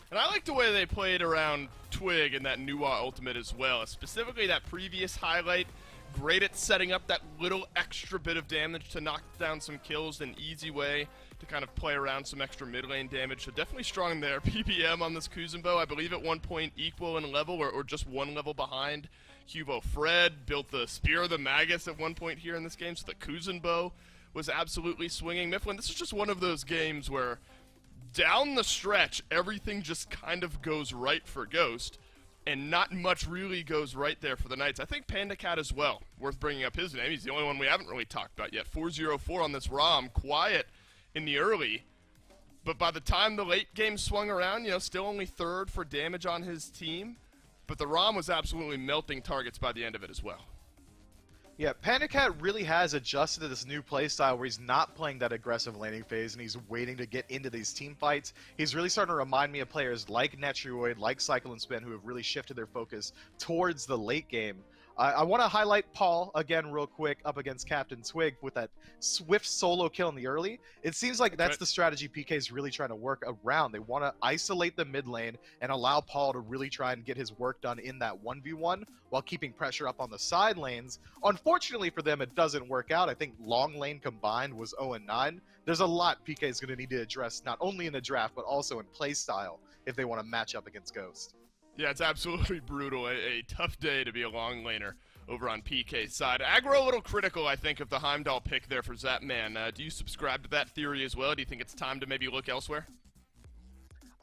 And I like the way they played around Twig and that Nuwa ultimate as well, specifically that previous highlight. Great at setting up that little extra bit of damage to knock down some kills, an easy way to kind of play around some extra mid lane damage. So definitely strong there. PPM on this Kuzenbo, I believe at one point equal in level or just one level behind Hugo Fred. Built the Spear of the Magus at one point here in this game, so the Kuzenbo was absolutely swinging. Mifflin, this is just one of those games where down the stretch, everything just kind of goes right for Ghost. And not much really goes right there for the Knights. I think Panda Cat as well, worth bringing up his name. He's the only one we haven't really talked about yet. 4-0-4 on this ROM, quiet in the early. But by the time the late game swung around, you know, still only third for damage on his team. But the ROM was absolutely melting targets by the end of it as well. Yeah, Panda Cat really has adjusted to this new playstyle where he's not playing that aggressive laning phase and he's waiting to get into these team fights. He's really starting to remind me of players like Netrioid, like Cyclone Spin, who have really shifted their focus towards the late game. I want to highlight Paul again real quick up against Captain Twig with that swift solo kill in the early. It seems like that's the strategy PK is really trying to work around. They want to isolate the mid lane and allow Paul to really try and get his work done in that 1v1 while keeping pressure up on the side lanes. Unfortunately for them, it doesn't work out. I think long lane combined was 0-9. There's a lot PK is going to need to address not only in the draft but also in play style if they want to match up against Ghost. Yeah, it's absolutely brutal. A tough day to be a long laner over on PK's side. Aggro a little critical, I think, of the Heimdall pick there for Zapman. Do you subscribe to that theory as well? Do you think it's time to maybe look elsewhere?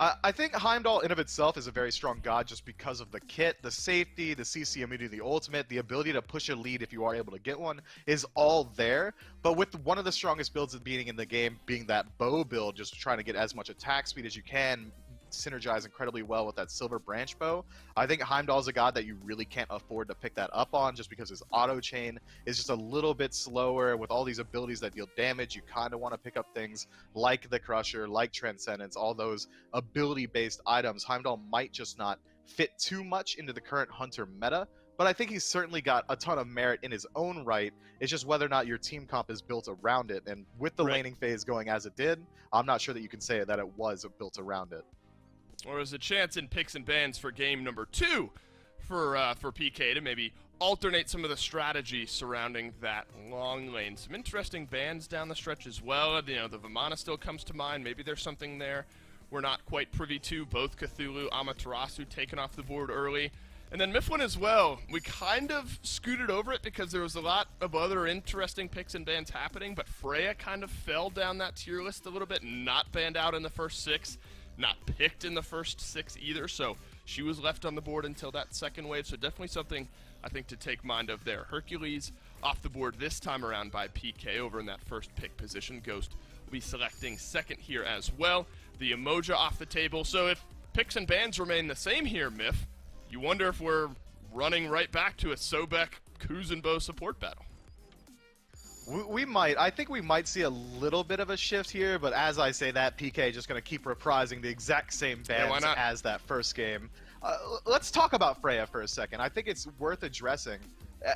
I think Heimdall in of itself is a very strong god just because of the kit, the safety, the CC immunity, the ultimate, the ability to push a lead if you are able to get one is all there. But with one of the strongest builds being in the game being that bow build, just trying to get as much attack speed as you can, synergize incredibly well with that silver branch bow. I think Heimdall is a god that you really can't afford to pick that up on just because his auto chain is just a little bit slower. With all these abilities that deal damage, you kind of want to pick up things like the Crusher, like Transcendence, all those ability based items. Heimdall might just not fit too much into the current Hunter meta, but I think he's certainly got a ton of merit in his own right. It's just whether or not your team comp is built around it, and with the laning phase going as it did, I'm not sure that you can say that it was built around it. Or is a chance in picks and bans for game number 2 for PK to maybe alternate some of the strategy surrounding that long lane. Some interesting bans down the stretch as well. You know, the Vimana still comes to mind. Maybe there's something there we're not quite privy to. Both Cthulhu, Amaterasu taken off the board early. And then Mifflin as well. We kind of scooted over it because there was a lot of other interesting picks and bans happening, but Freya kind of fell down that tier list a little bit, not banned out in the first 6. Not picked in the first 6 either, so she was left on the board until that second wave, so definitely something I think to take mind of there. Hercules off the board this time around by PK over in that first pick position. Ghost will be selecting second here as well. The Emoja off the table, so if picks and bans remain the same here, Miff, you wonder if we're running right back to a Sobek Kuzenbo support battle. We might. I think we might see a little bit of a shift here, but as I say that, PK just going to keep reprising the exact same bans as that first game. Let's talk about Freya for a second. I think it's worth addressing.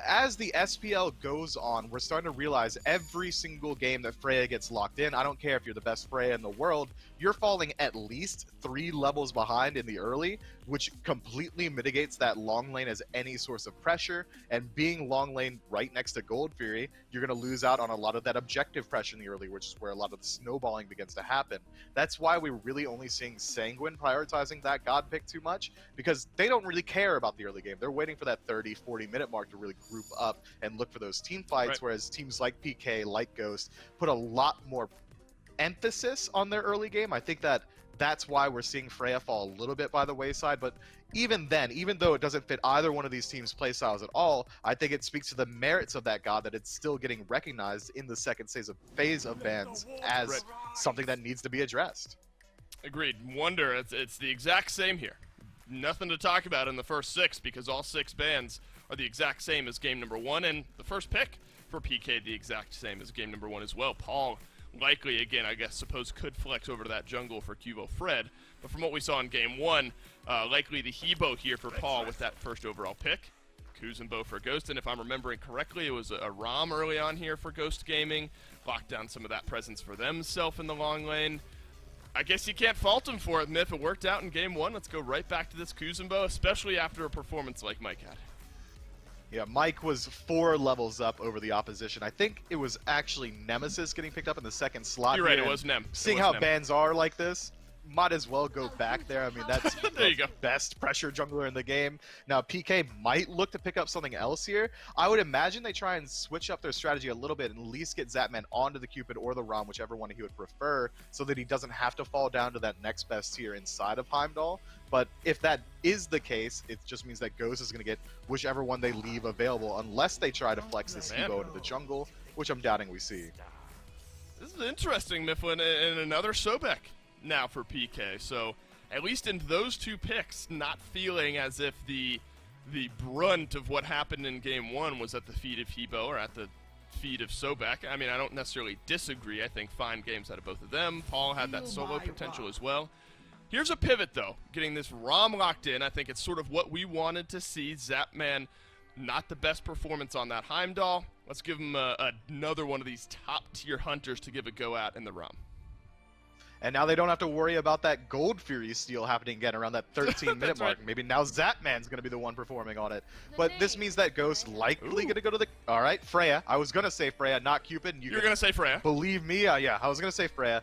As the SPL goes on, we're starting to realize every single game that Freya gets locked in, I don't care if you're the best Freya in the world, you're falling at least 3 levels behind in the early, which completely mitigates that long lane as any source of pressure. And being long lane right next to Gold Fury, you're going to lose out on a lot of that objective pressure in the early, which is where a lot of the snowballing begins to happen. That's why we're really only seeing Sanguine prioritizing that god pick too much, because they don't really care about the early game. They're waiting for that 30-40 minute mark to really group up and look for those team fights, whereas teams like PK, like Ghost, put a lot more emphasis on their early game. I think that that's why we're seeing Freya fall a little bit by the wayside. But even then, even though it doesn't fit either one of these teams' playstyles at all, I think it speaks to the merits of that god that it's still getting recognized in the second phase of bans as something that needs to be addressed. Agreed. Wonder, it's the exact same here. Nothing to talk about in the first 6 because all 6 bans are the exact same as game number 1, and the first pick for PK the exact same as game number 1 as well. Paul likely, again, I guess, could flex over to that jungle for Cubo Fred, but from what we saw in game 1, likely the Hebo here for Paul with that first overall pick. Kuzenbo for Ghost, and if I'm remembering correctly, it was a Rom early on here for Ghost Gaming, locked down some of that presence for themselves in the long lane. I guess you can't fault him for it, Myth. It worked out in game 1. Let's go right back to this Kuzenbo, especially after a performance like Mike had. Yeah, Mike was 4 levels up over the opposition. I think it was actually Nemesis getting picked up in the second slot. You're right, here, it was Nem. Seeing how bans are like this, might as well go back there. I mean, that's there you go. Best pressure jungler in the game. Now, PK might look to pick up something else here. I would imagine they try and switch up their strategy a little bit and at least get Zapman onto the Cupid or the Rom, whichever one he would prefer, so that he doesn't have to fall down to that next best tier inside of Heimdall. But if that is the case, it just means that Ghost is going to get whichever one they leave available, unless they try to flex this Hebo into the jungle, which I'm doubting we see. This is interesting, Mifflin, and another Sobek now for PK. So at least in those 2 picks, not feeling as if the brunt of what happened in game 1 was at the feet of Hebo or at the feet of Sobek. I mean, I don't necessarily disagree. I think fine games out of both of them. Paul had that solo potential as well. Here's a pivot, though. Getting this Rom locked in, I think it's sort of what we wanted to see. Zapman, not the best performance on that Heimdall. Let's give him another one of these top-tier hunters to give a go at in the Rom. And now they don't have to worry about that Gold Fury steal happening again around that 13-minute mark. Right. Maybe now Zapman's going to be the one performing on it. But this means that Ghost likely going to go to the... All right, Freya. I was going to say Freya, not Cupid. You're going to say Freya? Believe me, yeah, I was going to say Freya.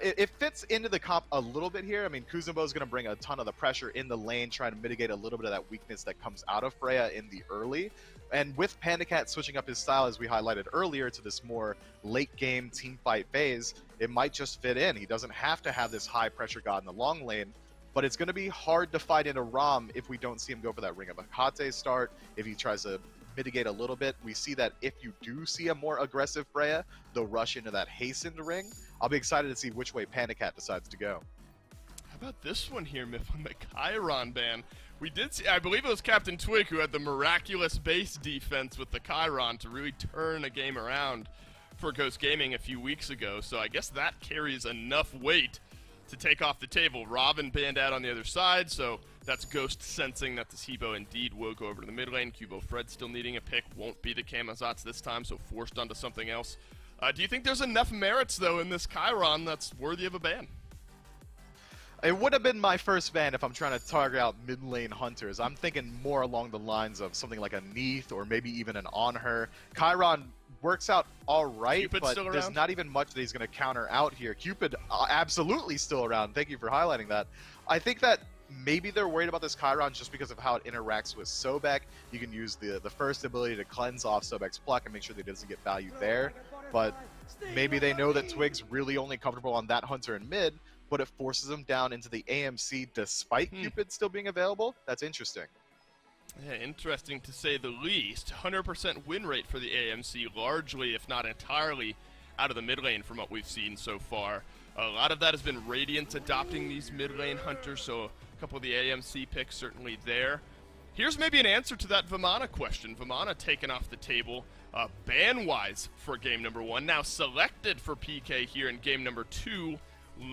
It fits into the comp a little bit here. I mean, Kuzenbo is going to bring a ton of the pressure in the lane, trying to mitigate a little bit of that weakness that comes out of Freya in the early. And with PandaCat switching up his style, as we highlighted earlier, to this more late-game team fight phase, it might just fit in. He doesn't have to have this high-pressure god in the long lane, but it's going to be hard to fight into Rom if we don't see him go for that Ring of Akate start, if he tries to mitigate a little bit. We see that if you do see a more aggressive Freya, they'll rush into that hastened ring. I'll be excited to see which way PandaCat decides to go. How about this one here, Mifflin, the Chiron ban? We did see, I believe it was Captain Twig who had the miraculous base defense with the Chiron to really turn a game around for Ghost Gaming a few weeks ago, so I guess that carries enough weight to take off the table. Robin banned out on the other side, so that's Ghost sensing that this Hebo indeed will go over to the mid lane. Cubo Fred still needing a pick, won't be the Camazotz this time, so forced onto something else. Do you think there's enough merits, though, in this Chiron that's worthy of a ban? It would have been my first ban if I'm trying to target out mid lane hunters. I'm thinking more along the lines of something like a Neath or maybe even an On Her. Chiron works out all right, Cupid's but there's not even much that he's going to counter out here. Cupid absolutely still around. Thank you for highlighting that. I think that maybe they're worried about this Chiron just because of how it interacts with Sobek. You can use the first ability to cleanse off Sobek's pluck and make sure that he doesn't get value there. But maybe they know that Twig's really only comfortable on that hunter in mid, but it forces him down into the AMC despite Cupid still being available. That's interesting. Yeah, interesting to say the least. 100% win rate for the AMC, largely, if not entirely, out of the mid lane from what we've seen so far. A lot of that has been Radiant adopting these mid lane hunters, so a couple of the AMC picks certainly there. Here's maybe an answer to that Vamana question. Vamana taken off the table ban-wise for game number 1, now selected for PK here in game number 2,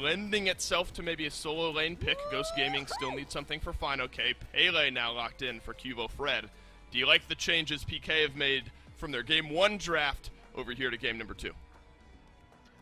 lending itself to maybe a solo lane pick. Ghost Gaming still needs something for fine. Okay, Pele now locked in for Cubo Fred. Do you like the changes PK have made from their game 1 draft over here to game number 2?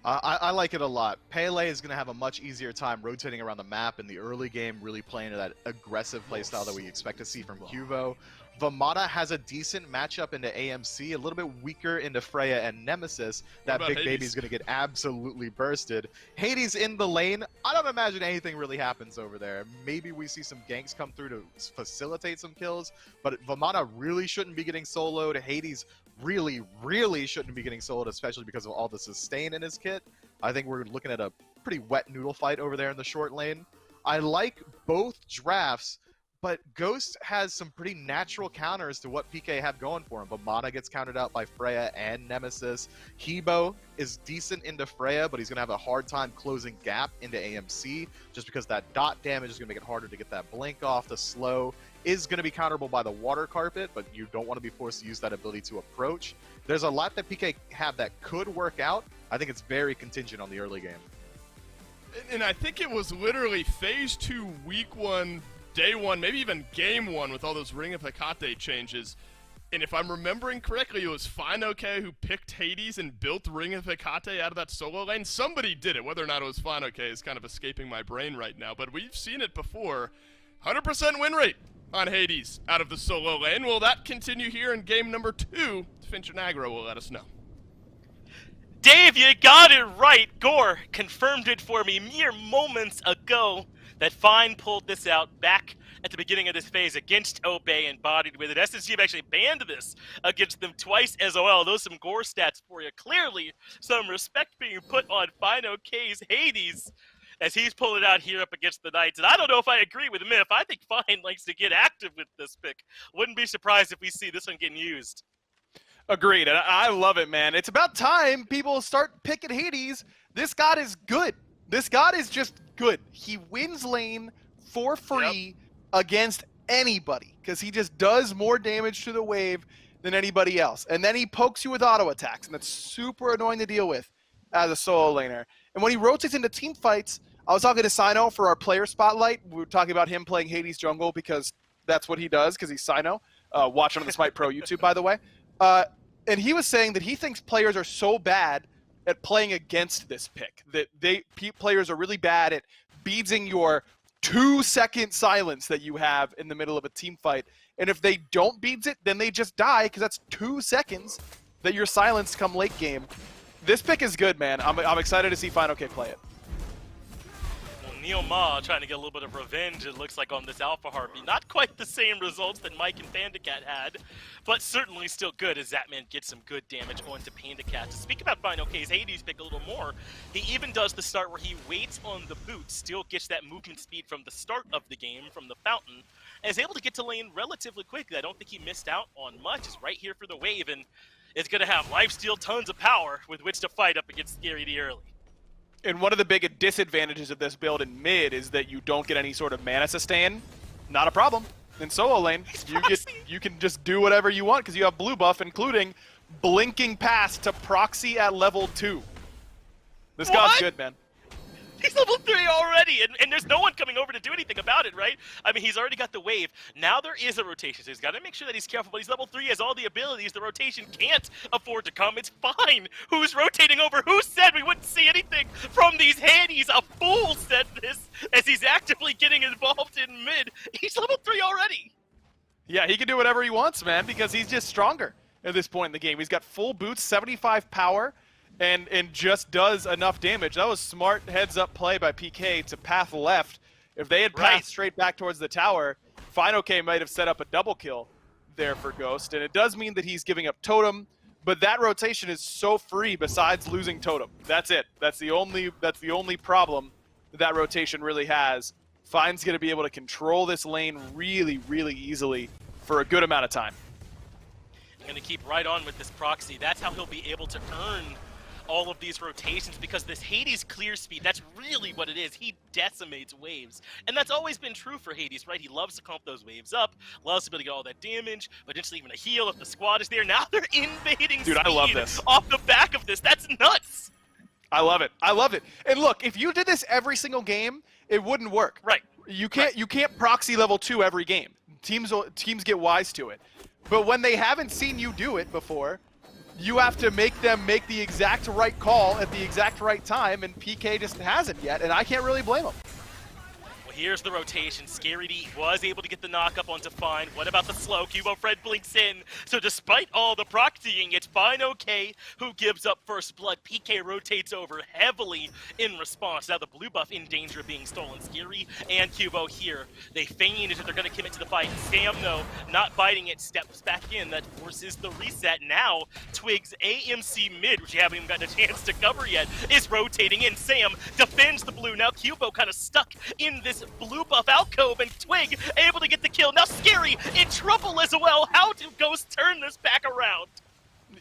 I like it a lot. Pele is going to have a much easier time rotating around the map in the early game, really playing to that aggressive playstyle that we expect to see from Cubo. Vamana has a decent matchup into AMC, a little bit weaker into Freya and Nemesis. That big baby is going to get absolutely bursted. Hades in the lane, I don't imagine anything really happens over there. Maybe we see some ganks come through to facilitate some kills, but Vamana really shouldn't be getting soloed. Hades really, really shouldn't be getting soloed, especially because of all the sustain in his kit. I think we're looking at a pretty wet noodle fight over there in the short lane. I like both drafts, but Ghost has some pretty natural counters to what PK have going for him. Vamana gets countered out by Freya and Nemesis. Hebo is decent into Freya, but he's going to have a hard time closing gap into AMC just because that dot damage is going to make it harder to get that blink off. The slow is going to be counterable by the water carpet, but you don't want to be forced to use that ability to approach. There's a lot that PK have that could work out. I think it's very contingent on the early game. And I think it was literally Phase 2, Week 1, Day 1, maybe even Game 1 with all those Ring of Hecate changes. And if I'm remembering correctly, it was FineOK who picked Hades and built Ring of Hecate out of that solo lane. Somebody did it. Whether or not it was FineOK is kind of escaping my brain right now. But we've seen it before. 100% win rate on Hades out of the solo lane. Will that continue here in game number 2? Finch and Aggro will let us know. Dave, you got it right. Gore confirmed it for me mere moments ago that Fine pulled this out back at the beginning of this phase against Obey and bodied with it. SSG have actually banned this against them twice as well. Those some Gore stats for you. Clearly, some respect being put on FineOK's Hades as he's pulling it out here up against the Knights. And I don't know if I agree with Myth. I think Fine likes to get active with this pick. Wouldn't be surprised if we see this one getting used. Agreed, and I love it, man. It's about time people start picking Hades. This god is good. This god is just good. He wins lane for free against anybody because he just does more damage to the wave than anybody else. And then he pokes you with auto attacks, and that's super annoying to deal with as a solo laner. And when he rotates into team fights, I was talking to Sino for our player spotlight. We were talking about him playing Hades jungle because that's what he does because he's Sino. Watch him on the SMITE Pro YouTube, by the way. And he was saying that he thinks players are so bad at playing against this pick that players are really bad at beadsing your 2-second silence that you have in the middle of a team fight. And if they don't beads it, then they just die because that's 2 seconds that you're silenced come late game. This pick is good, man. I'm excited to see FineOK play it. Neil Ma trying to get a little bit of revenge, it looks like, on this Alpha Harpy. Not quite the same results that Mike and PandaCat had, but certainly still good as Zapman gets some good damage onto PandaCat. To speak about FineOK's Hades pick a little more, he even does the start where he waits on the boot, still gets that movement speed from the start of the game, from the fountain, and is able to get to lane relatively quickly. I don't think he missed out on much. He's right here for the wave, and is going to have lifesteal, tons of power with which to fight up against Scary D early. And one of the big disadvantages of this build in mid is that you don't get any sort of mana sustain. Not a problem. In solo lane, you can just do whatever you want because you have blue buff, including blinking past to proxy at level 2. This god's good, man. He's level 3 already, and there's no one coming over to do anything about it, right? I mean, he's already got the wave. Now there is a rotation, so he's got to make sure that he's careful, but he's level 3, has all the abilities. The rotation can't afford to come. It's fine. Who's rotating over? Who said we wouldn't see anything from these Hades? A fool said this as he's actively getting involved in mid. He's level 3 already. Yeah, he can do whatever he wants, man, because he's just stronger at this point in the game. He's got full boots, 75 power, and just does enough damage. That was smart heads-up play by PK to path left. If they had passed straight back towards the tower, FineOK might have set up a double kill there for Ghost. And it does mean that he's giving up Totem, but that rotation is so free besides losing Totem. That's it. That's the only problem that rotation really has. Fine's going to be able to control this lane really, really easily for a good amount of time. I'm going to keep right on with this proxy. That's how he'll be able to earn all of these rotations, because this Hades clear speed, that's really what it is. He decimates waves. And that's always been true for Hades, right? He loves to comp those waves up, loves to be able to get all that damage, potentially even a heal if the squad is there. Now they're invading Dude, I love this. Off the back of this. That's nuts! I love it. I love it. And look, if you did this every single game, it wouldn't work. Right. You can't proxy level 2 every game. Teams get wise to it. But when they haven't seen you do it before, you have to make them make the exact right call at the exact right time, and PK just hasn't yet, and I can't really blame him. Well, here's the rotation. Scary D was able to get the knock up onto Fine. What about the slow? Cubo Fred blinks in. So despite all the proxying, it's FineOK who gives up first blood. PK rotates over heavily in response. Now the blue buff in danger of being stolen. Scary and Cubo here. They feign as if they're going to commit to the fight. Sam, though, not biting it, steps back in. That forces the reset. Now, Twig's AMC mid, which you haven't even gotten a chance to cover yet, is rotating in. Sam defends the blue. Now Cubo kind of stuck in this blue buff alcove, and Twig able to get the kill. Now Scary in trouble as well. How do Ghosts turn this back around?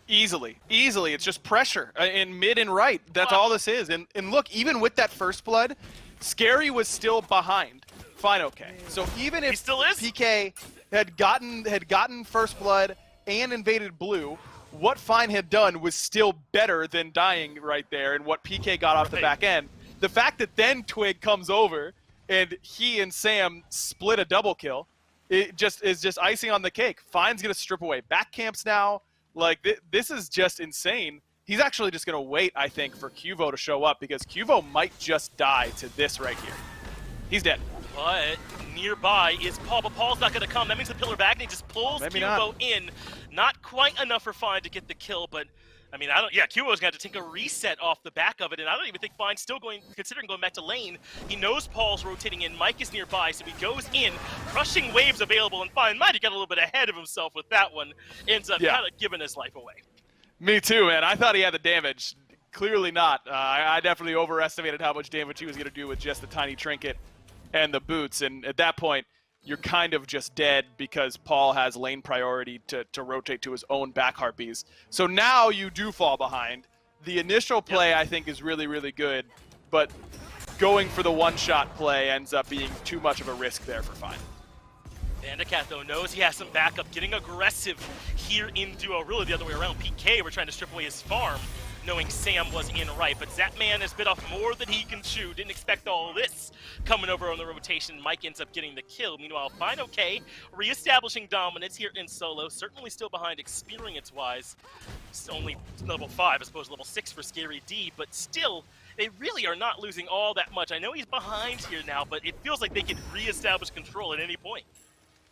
Easily. It's just pressure in mid and right. That's all this is. And look, even with that first blood, Scary was still behind. Fine, okay. So even if He still is? PK had gotten first blood and invaded blue, what Fine had done was still better than dying right there, and what PK got off the back end. The fact that then Twig comes over and he and Sam split a double kill, it just is just icing on the cake. Fine's gonna strip away back camps now. Like this is just insane. He's actually just gonna wait, I think, for Cuvo to show up, because Cuvo might just die to this right here. He's dead. But nearby is Paul, but Paul's not going to come. That means the Pillar of Agony just pulls Cubo in. Not quite enough for Fine to get the kill, but I mean, Cubo's going to have to take a reset off the back of it, and I don't even think Fine's still considering going back to lane. He knows Paul's rotating in. Mike is nearby, so he goes in. Crushing waves available, and Fine might have got a little bit ahead of himself with that one. Ends up kind of giving his life away. Me too, man. I thought he had the damage. Clearly not. I definitely overestimated how much damage he was going to do with just the tiny trinket and the boots, and at that point, you're kind of just dead because Paul has lane priority to rotate to his own back harpies. So now you do fall behind. The initial play, I think, is really, really good, but going for the one-shot play ends up being too much of a risk there for Fine. Vandecat, though, knows he has some backup, getting aggressive here in duo. Really the other way around. PK, we're trying to strip away his farm, knowing Sam was in right. But Zapman has bit off more than he can chew. Didn't expect all this coming over on the rotation. Mike ends up getting the kill. Meanwhile, Fine okay, reestablishing dominance here in solo. Certainly still behind experience-wise. It's only level 5 as opposed to level 6 for Scary D, but still, they really are not losing all that much. I know he's behind here now, but it feels like they can reestablish control at any point.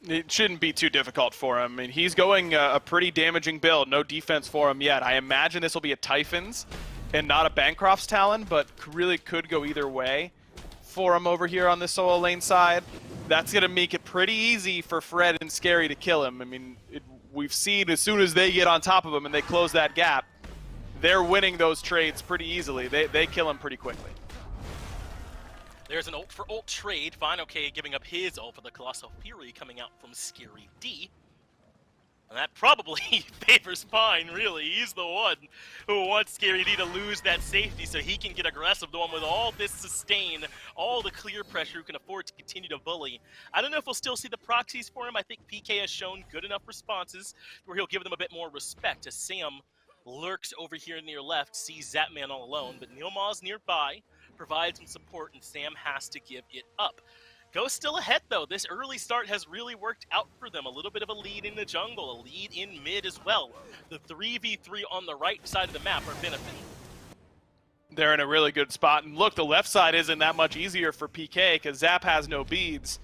It shouldn't be too difficult for him. I mean, he's going a pretty damaging build. No defense for him yet. I imagine this will be a Typhon's and not a Bancroft's Talon, but really could go either way for him over here on the solo lane side. That's going to make it pretty easy for Fred and Scary to kill him. I mean, we've seen as soon as they get on top of him and they close that gap, they're winning those trades pretty easily. They kill him pretty quickly. There's an ult for ult trade. Fine okay giving up his ult for the Colossal Fury coming out from Scary D. And that probably favors Fine, really. He's the one who wants Scary D to lose that safety so he can get aggressive. The one with all this sustain, all the clear pressure, who can afford to continue to bully. I don't know if we'll still see the proxies for him. I think PK has shown good enough responses where he'll give them a bit more respect as Sam lurks over here near left, sees Zapman all alone, but Neilmaw's nearby, provides some support, and Sam has to give it up. Ghost still ahead, though. This early start has really worked out for them. A little bit of a lead in the jungle, a lead in mid as well. The 3v3 on the right side of the map are benefiting. They're in a really good spot. And look, the left side isn't that much easier for PK because Zap has no beads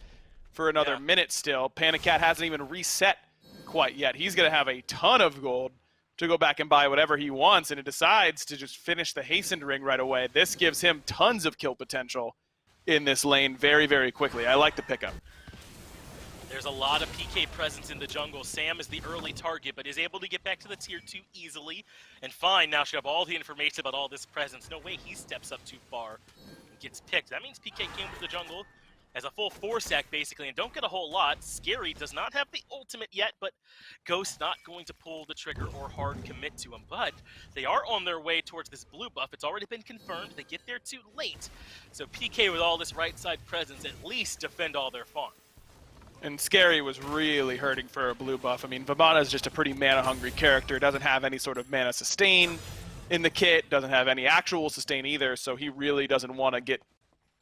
for another minute still. Panicat hasn't even reset quite yet. He's going to have a ton of gold to go back and buy whatever he wants, and he decides to just finish the hastened ring right away. This gives him tons of kill potential in this lane very, very quickly. I like the pickup. There's a lot of PK presence in the jungle. Sam is the early target, but is able to get back to the tier 2 easily. And Fine now should have all the information about all this presence. No way he steps up too far and gets picked. That means PK came to the jungle as a full 4-stack, basically, and don't get a whole lot. Scary does not have the ultimate yet, but Ghost's not going to pull the trigger or hard commit to him. But they are on their way towards this blue buff. It's already been confirmed. They get there too late. So PK, with all this right-side presence, at least defend all their farm. And Scary was really hurting for a blue buff. I mean, Vivana is just a pretty mana-hungry character. Doesn't have any sort of mana sustain in the kit. Doesn't have any actual sustain either, so he really doesn't want to get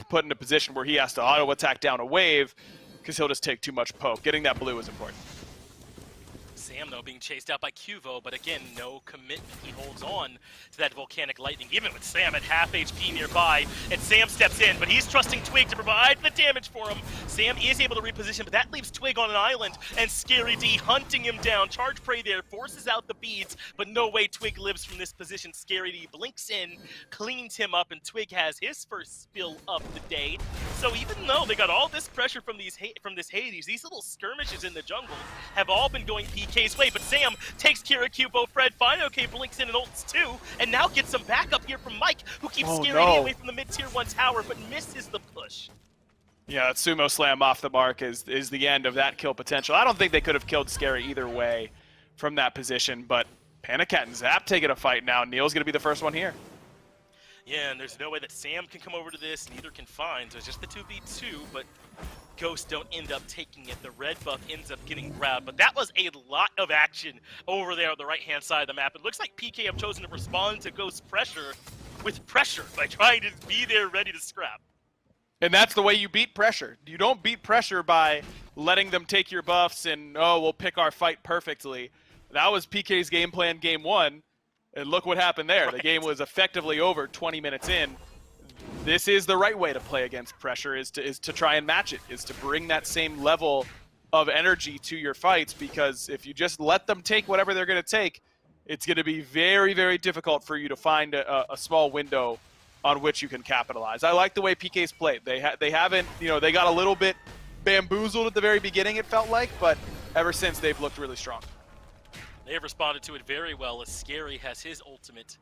put in a position where he has to auto-attack down a wave because he'll just take too much poke. Getting that blue is important. Sam, though, being chased out by Cuvo, but again, no commitment. He holds on to that volcanic lightning, even with Sam at half HP nearby, and Sam steps in, but he's trusting Twig to provide the damage for him. Sam is able to reposition, but that leaves Twig on an island, and Scary D hunting him down. Charge Prey there, forces out the beads, but no way Twig lives from this position. Scary D blinks in, cleans him up, and Twig has his first spill of the day. So even though they got all this pressure from this Hades, these little skirmishes in the jungle have all been going PK's way, but Sam takes care of Cubo. Fred, fine, okay, blinks in and ults too, and now gets some backup here from Mike, who keeps Scary D away from the mid-tier 1 tower, but misses the push. Yeah, that sumo slam off the mark is the end of that kill potential. I don't think they could have killed Scary either way from that position, but Panda Cat and Zap taking a fight now. Neil's going to be the first one here. Yeah, and there's no way that Sam can come over to this, neither can Fine, so it's just the 2v2, but Ghost don't end up taking it. The red buff ends up getting grabbed, but that was a lot of action over there on the right-hand side of the map. It looks like PK have chosen to respond to Ghost's pressure with pressure by trying to be there ready to scrap. And that's the way you beat pressure. You don't beat pressure by letting them take your buffs and, oh, we'll pick our fight perfectly. That was PK's game plan game 1, and look what happened there. Right. The game was effectively over 20 minutes in. This is the right way to play against pressure, is to try and match it, is to bring that same level of energy to your fights, because if you just let them take whatever they're going to take, it's going to be very, very difficult for you to find a small window on which you can capitalize. I like the way PK's played. They haven't, they got a little bit bamboozled at the very beginning, it felt like, but ever since they've looked really strong. They have responded to it very well as Scary has his ultimate.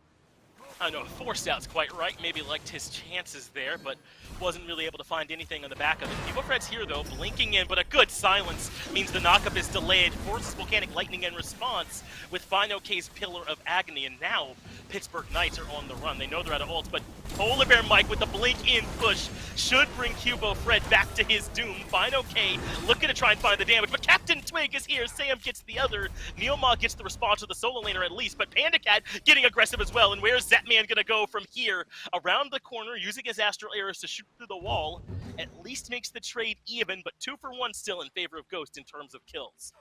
I don't know, forced out's quite right, maybe liked his chances there, but wasn't really able to find anything on the back of it. Fred's here though, blinking in, but a good silence means the knockup is delayed, forces Volcanic Lightning in response with Fino K's Pillar of Agony, and now Pittsburgh Knights are on the run. They know they're out of ults, but Polar Bear Mike with the blink in push should bring Cubo Fred back to his doom. Fino K looking to try and find the damage, but Captain Twig is here, Sam gets the other, Neilma gets the response to the solo laner at least, but Panda Cat getting aggressive as well, and where's Zapman gonna go from here? Around the corner, using his Astral Arrows to shoot through the wall, at least makes the trade even, but 2 for 1 still in favor of Ghost in terms of kills.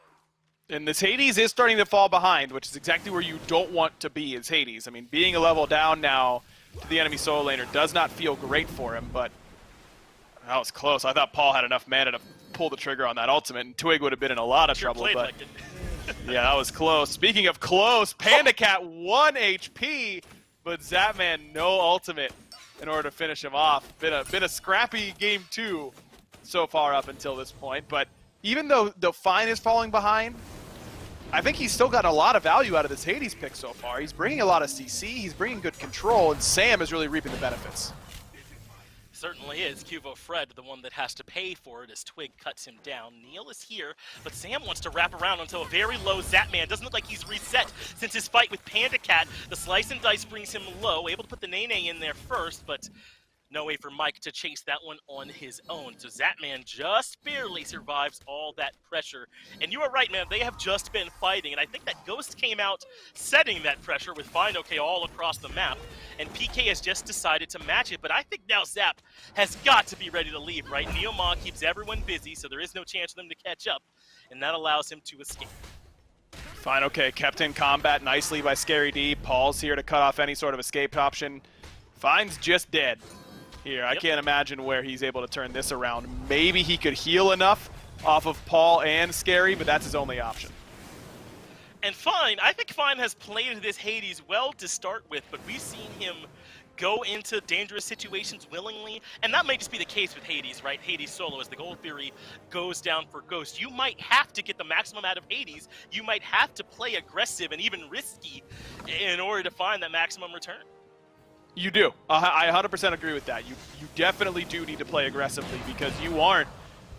And this Hades is starting to fall behind, which is exactly where you don't want to be as Hades. I mean, being a level down now to the enemy solo laner does not feel great for him, but that was close. I thought Paul had enough mana to pull the trigger on that ultimate, and Twig would have been in a lot of trouble, but like yeah, that was close. Speaking of close, Panda Cat 1 HP, but Zapman no ultimate in order to finish him off. Been a scrappy game 2 so far up until this point, but even though the Fine is falling behind, I think he's still got a lot of value out of this Hades pick so far. He's bringing a lot of CC, he's bringing good control, and Sam is really reaping the benefits. Certainly is. Cubo Fred, the one that has to pay for it as Twig cuts him down. Neil is here, but Sam wants to wrap around until a very low Zapman. Doesn't look like he's reset since his fight with Panda Cat. The slice and dice brings him low, able to put the Nene in there first, but no way for Mike to chase that one on his own. So Zapman just barely survives all that pressure. And you are right, man. They have just been fighting. And I think that Ghost came out setting that pressure with Fine OK all across the map. And PK has just decided to match it. But I think now Zap has got to be ready to leave, right? Neomon keeps everyone busy, so there is no chance for them to catch up. And that allows him to escape. Fine OK, kept in combat nicely by Scary D. Paul's here to cut off any sort of escape option. Fine's just dead. Here, I can't imagine where he's able to turn this around. Maybe he could heal enough off of Paul and Scary, but that's his only option. And Fine, I think Fine has played this Hades well to start with, but we've seen him go into dangerous situations willingly, and that may just be the case with Hades, right? Hades solo, as the gold theory goes down for Ghost. You might have to get the maximum out of Hades. You might have to play aggressive and even risky in order to find that maximum return. You do. I 100% agree with that. You definitely do need to play aggressively because you aren't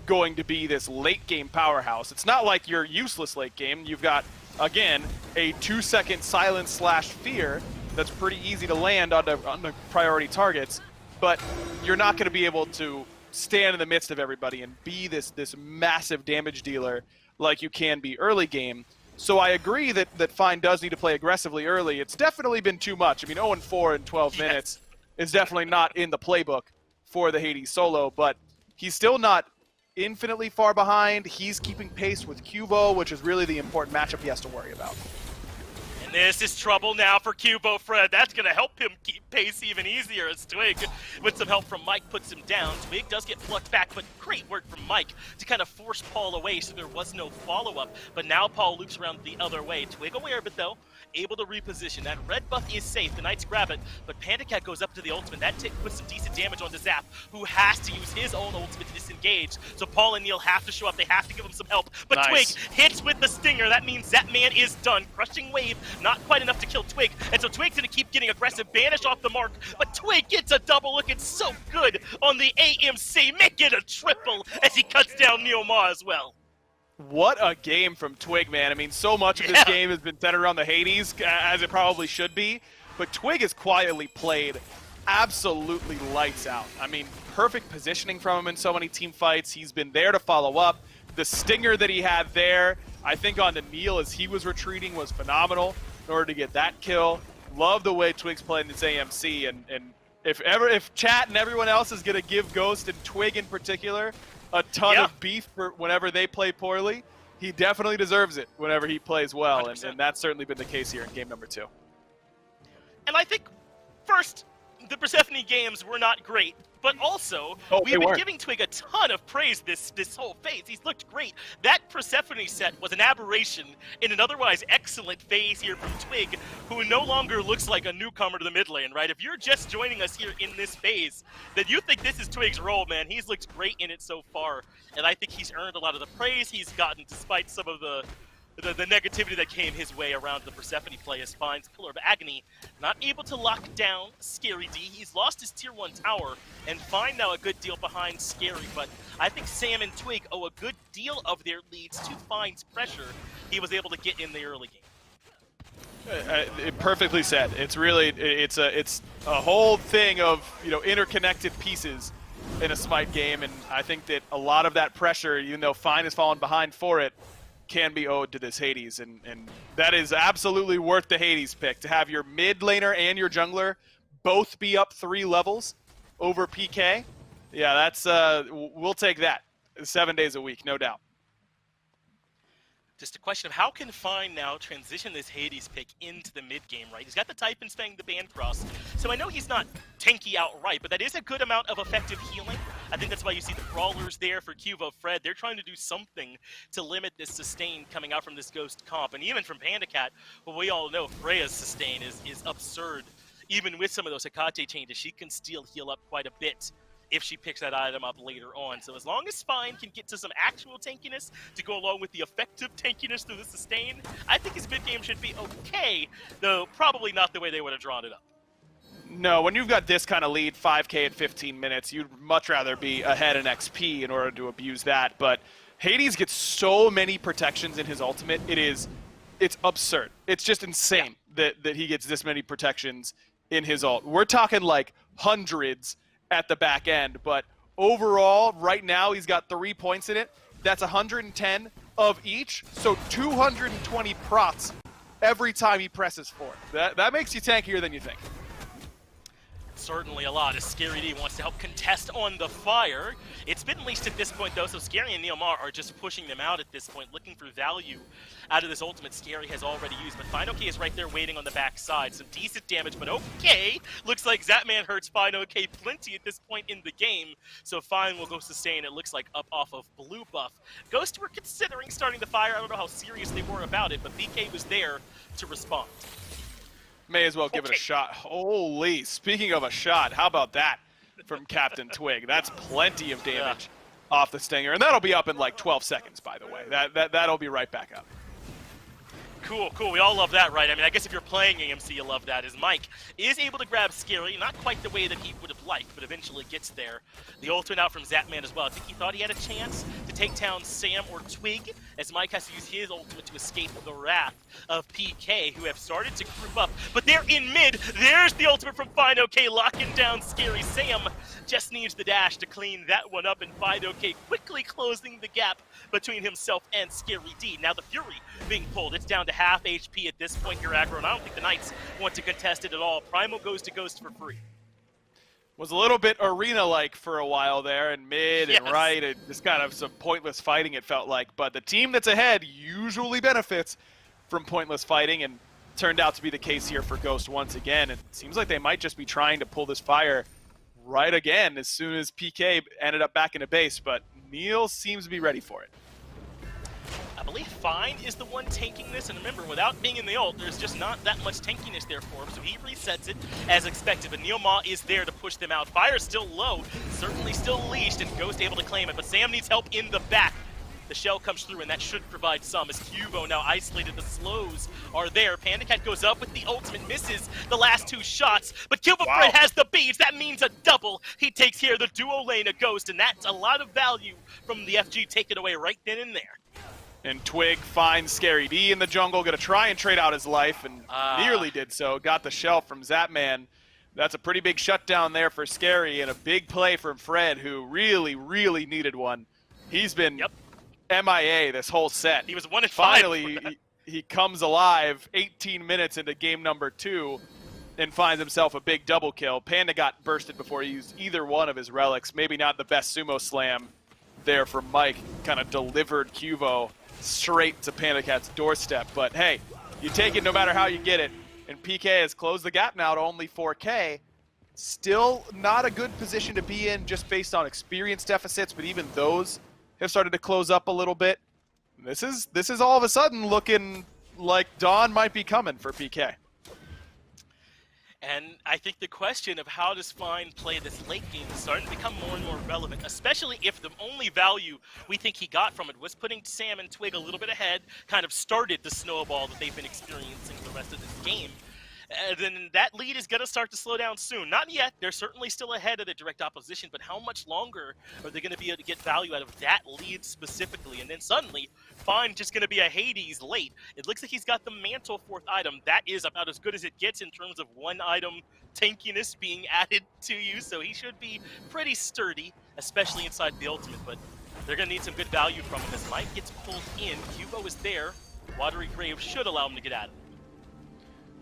going to be this late game powerhouse. It's not like you're useless late game. You've got, again, a 2-second silence slash fear that's pretty easy to land on the priority targets, but you're not going to be able to stand in the midst of everybody and be this massive damage dealer like you can be early game. So I agree that Fine does need to play aggressively early. It's definitely been too much. I mean, 0-4 in 12 minutes is definitely not in the playbook for the Hades solo, but he's still not infinitely far behind. He's keeping pace with Cubo, which is really the important matchup he has to worry about. And This is trouble now for Cubo Fred. That's going to help him keep pace even easier as Twig, with some help from Mike, puts him down. Twig does get plucked back, but great work from Mike to kind of force Paul away so there was no follow-up. But now Paul loops around the other way. Twig aware of it, though, able to reposition. That red buff is safe. The Knights grab it, but Panda Cat goes up to the ultimate. That puts some decent damage onto Zap, who has to use his own ultimate to disengage. So Paul and Neil have to show up. They have to give him some help. But Nice. Twig hits with the stinger. That means Zapman is done. Crushing wave, not quite enough to kill Twig. And so Twig's going to keep getting aggressive. Banish off the mark. But Twig gets a double. Looking so good on the AMC. Make it a triple as he cuts down Neil Ma as well. What a game from Twig, man. I mean, so much of this game has been centered around the Hades, as it probably should be. But Twig has quietly played absolutely lights out. I mean, perfect positioning from him in so many team fights. He's been there to follow up. The stinger that he had there, I think on the Neil as he was retreating, was phenomenal in order to get that kill. Love the way Twig's playing this AMC, and if chat and everyone else is going to give Ghost and Twig in particular a ton of beef for whenever they play poorly, he definitely deserves it whenever he plays well, and that's certainly been the case here in game number 2. And I think, first, the Persephone games were not great, but also, we've been giving Twig a ton of praise this whole phase. He's looked great. That Persephone set was an aberration in an otherwise excellent phase here from Twig, who no longer looks like a newcomer to the mid lane, right? If you're just joining us here in this phase, then you think this is Twig's role, man. He's looked great in it so far, and I think he's earned a lot of the praise he's gotten despite some of the negativity that came his way around the Persephone play as finds Pillar of Agony not able to lock down Scary D. He's lost his tier 1 tower, and Fine now a good deal behind Scary, but I think Sam and Twig owe a good deal of their leads to Fine's pressure he was able to get in the early game. Perfectly said. It's really, it's a whole thing of, interconnected pieces in a Smite game, and I think that a lot of that pressure, even though Fine has fallen behind for it, can be owed to this Hades, and that is absolutely worth the Hades pick, to have your mid laner and your jungler both be up 3 levels over PK. Yeah, that's we'll take that 7 days a week, no doubt. Just a question of how can Fine now transition this Hades pick into the mid game, right? He's got the Typhon Fang, the Bancross, so I know he's not tanky outright, but that is a good amount of effective healing. I think that's why you see the Crawlers there for Cubo Fred. They're trying to do something to limit this sustain coming out from this Ghost comp, and even from Panda Cat, well, we all know Freya's sustain is absurd. Even with some of those Hekate changes, she can still heal up quite a bit if she picks that item up later on. So as long as Fine can get to some actual tankiness to go along with the effective tankiness through the sustain, I think his mid game should be okay, though probably not the way they would have drawn it up. No, when you've got this kind of lead, 5k at 15 minutes, you'd much rather be ahead in XP in order to abuse that. But Hades gets so many protections in his ultimate, it's absurd. It's just insane that he gets this many protections in his ult. We're talking like hundreds at the back end, but overall, right now, he's got 3 points in it. That's 110 of each, so 220 prots every time he presses forward. That makes you tankier than you think. Certainly a lot, as Scary D wants to help contest on the fire. It's been leased at this point, though, so Scary and Neil Ma are just pushing them out at this point, looking for value out of this ultimate Scary has already used. But Fine OK is right there waiting on the backside. Some decent damage, but okay. Looks like Zapman hurts Fine OK plenty at this point in the game, so Fine will go sustain, it looks like, up off of blue buff. Ghost were considering starting the fire. I don't know how serious they were about it, but BK was there to respond. May as well give it a shot. Holy, speaking of a shot, how about that from Captain Twig? That's plenty of damage off the stinger, and that'll be up in like 12 seconds, by the way. That'll be right back up. Cool, cool. We all love that, right? I mean, I guess if you're playing AMC, you love that. As Mike is able to grab Scary, not quite the way that he would have liked, but eventually gets there. The ultimate out from Zapman as well. I think he thought he had a chance to take down Sam or Twig, as Mike has to use his ultimate to escape the wrath of PK, who have started to group up. But they're in mid. There's the ultimate from Fine OK, locking down Scary. Sam just needs the dash to clean that one up, and Fine OK quickly closing the gap between himself and Scary D. Now the Fury being pulled. It's down to half HP at this point here, aggro, and I don't think the Knights want to contest it at all. Primal goes to Ghost for free. Was a little bit arena-like for a while there, and mid and right, and just kind of some pointless fighting, it felt like. But the team that's ahead usually benefits from pointless fighting, and turned out to be the case here for Ghost once again. And it seems like they might just be trying to pull this fire right again as soon as PK ended up back into base, but Neil seems to be ready for it. I believe Fine is the one tanking this, and remember, without being in the ult, there's just not that much tankiness there for him, so he resets it as expected, but Neil Ma is there to push them out. Fire's still low, certainly still leashed, and Ghost able to claim it, but Sam needs help in the back. The shell comes through, and that should provide some, as Cubo now isolated. The slows are there. Panda Cat goes up with the ultimate, misses the last 2 shots, but Cubo Fred has the beads. That means a double. He takes care of the duo lane of Ghost, and that's a lot of value from the FG taken away right then and there. And Twig finds Scary D in the jungle, gonna try and trade out his life, and nearly did so. Got the shell from Zapman. That's a pretty big shutdown there for Scary, and a big play from Fred, who really, really needed one. He's been MIA this whole set. He was 1 and 5. Finally, he comes alive 18 minutes into game number 2 and finds himself a big double kill. Panda got bursted before he used either one of his relics. Maybe not the best sumo slam there for Mike. Kind of delivered Cuvo straight to Panda Cat's doorstep. But hey, you take it no matter how you get it. And PK has closed the gap now to only 4K. Still not a good position to be in just based on experience deficits, but even those have started to close up a little bit. This is all of a sudden looking like dawn might be coming for PK. And I think the question of how does Fine play this late game is starting to become more and more relevant, especially if the only value we think he got from it was putting Sam and Twig a little bit ahead, kind of started the snowball that they've been experiencing the rest of this game. Then that lead is going to start to slow down soon. Not yet. They're certainly still ahead of the direct opposition, but how much longer are they going to be able to get value out of that lead specifically? And then suddenly, Fine just going to be a Hades late. It looks like he's got the Mantle 4th item. That is about as good as it gets in terms of one item tankiness being added to you, so he should be pretty sturdy, especially inside the ultimate, but they're going to need some good value from him as Mike gets pulled in. Cubo is there. Watery Grave should allow him to get at it.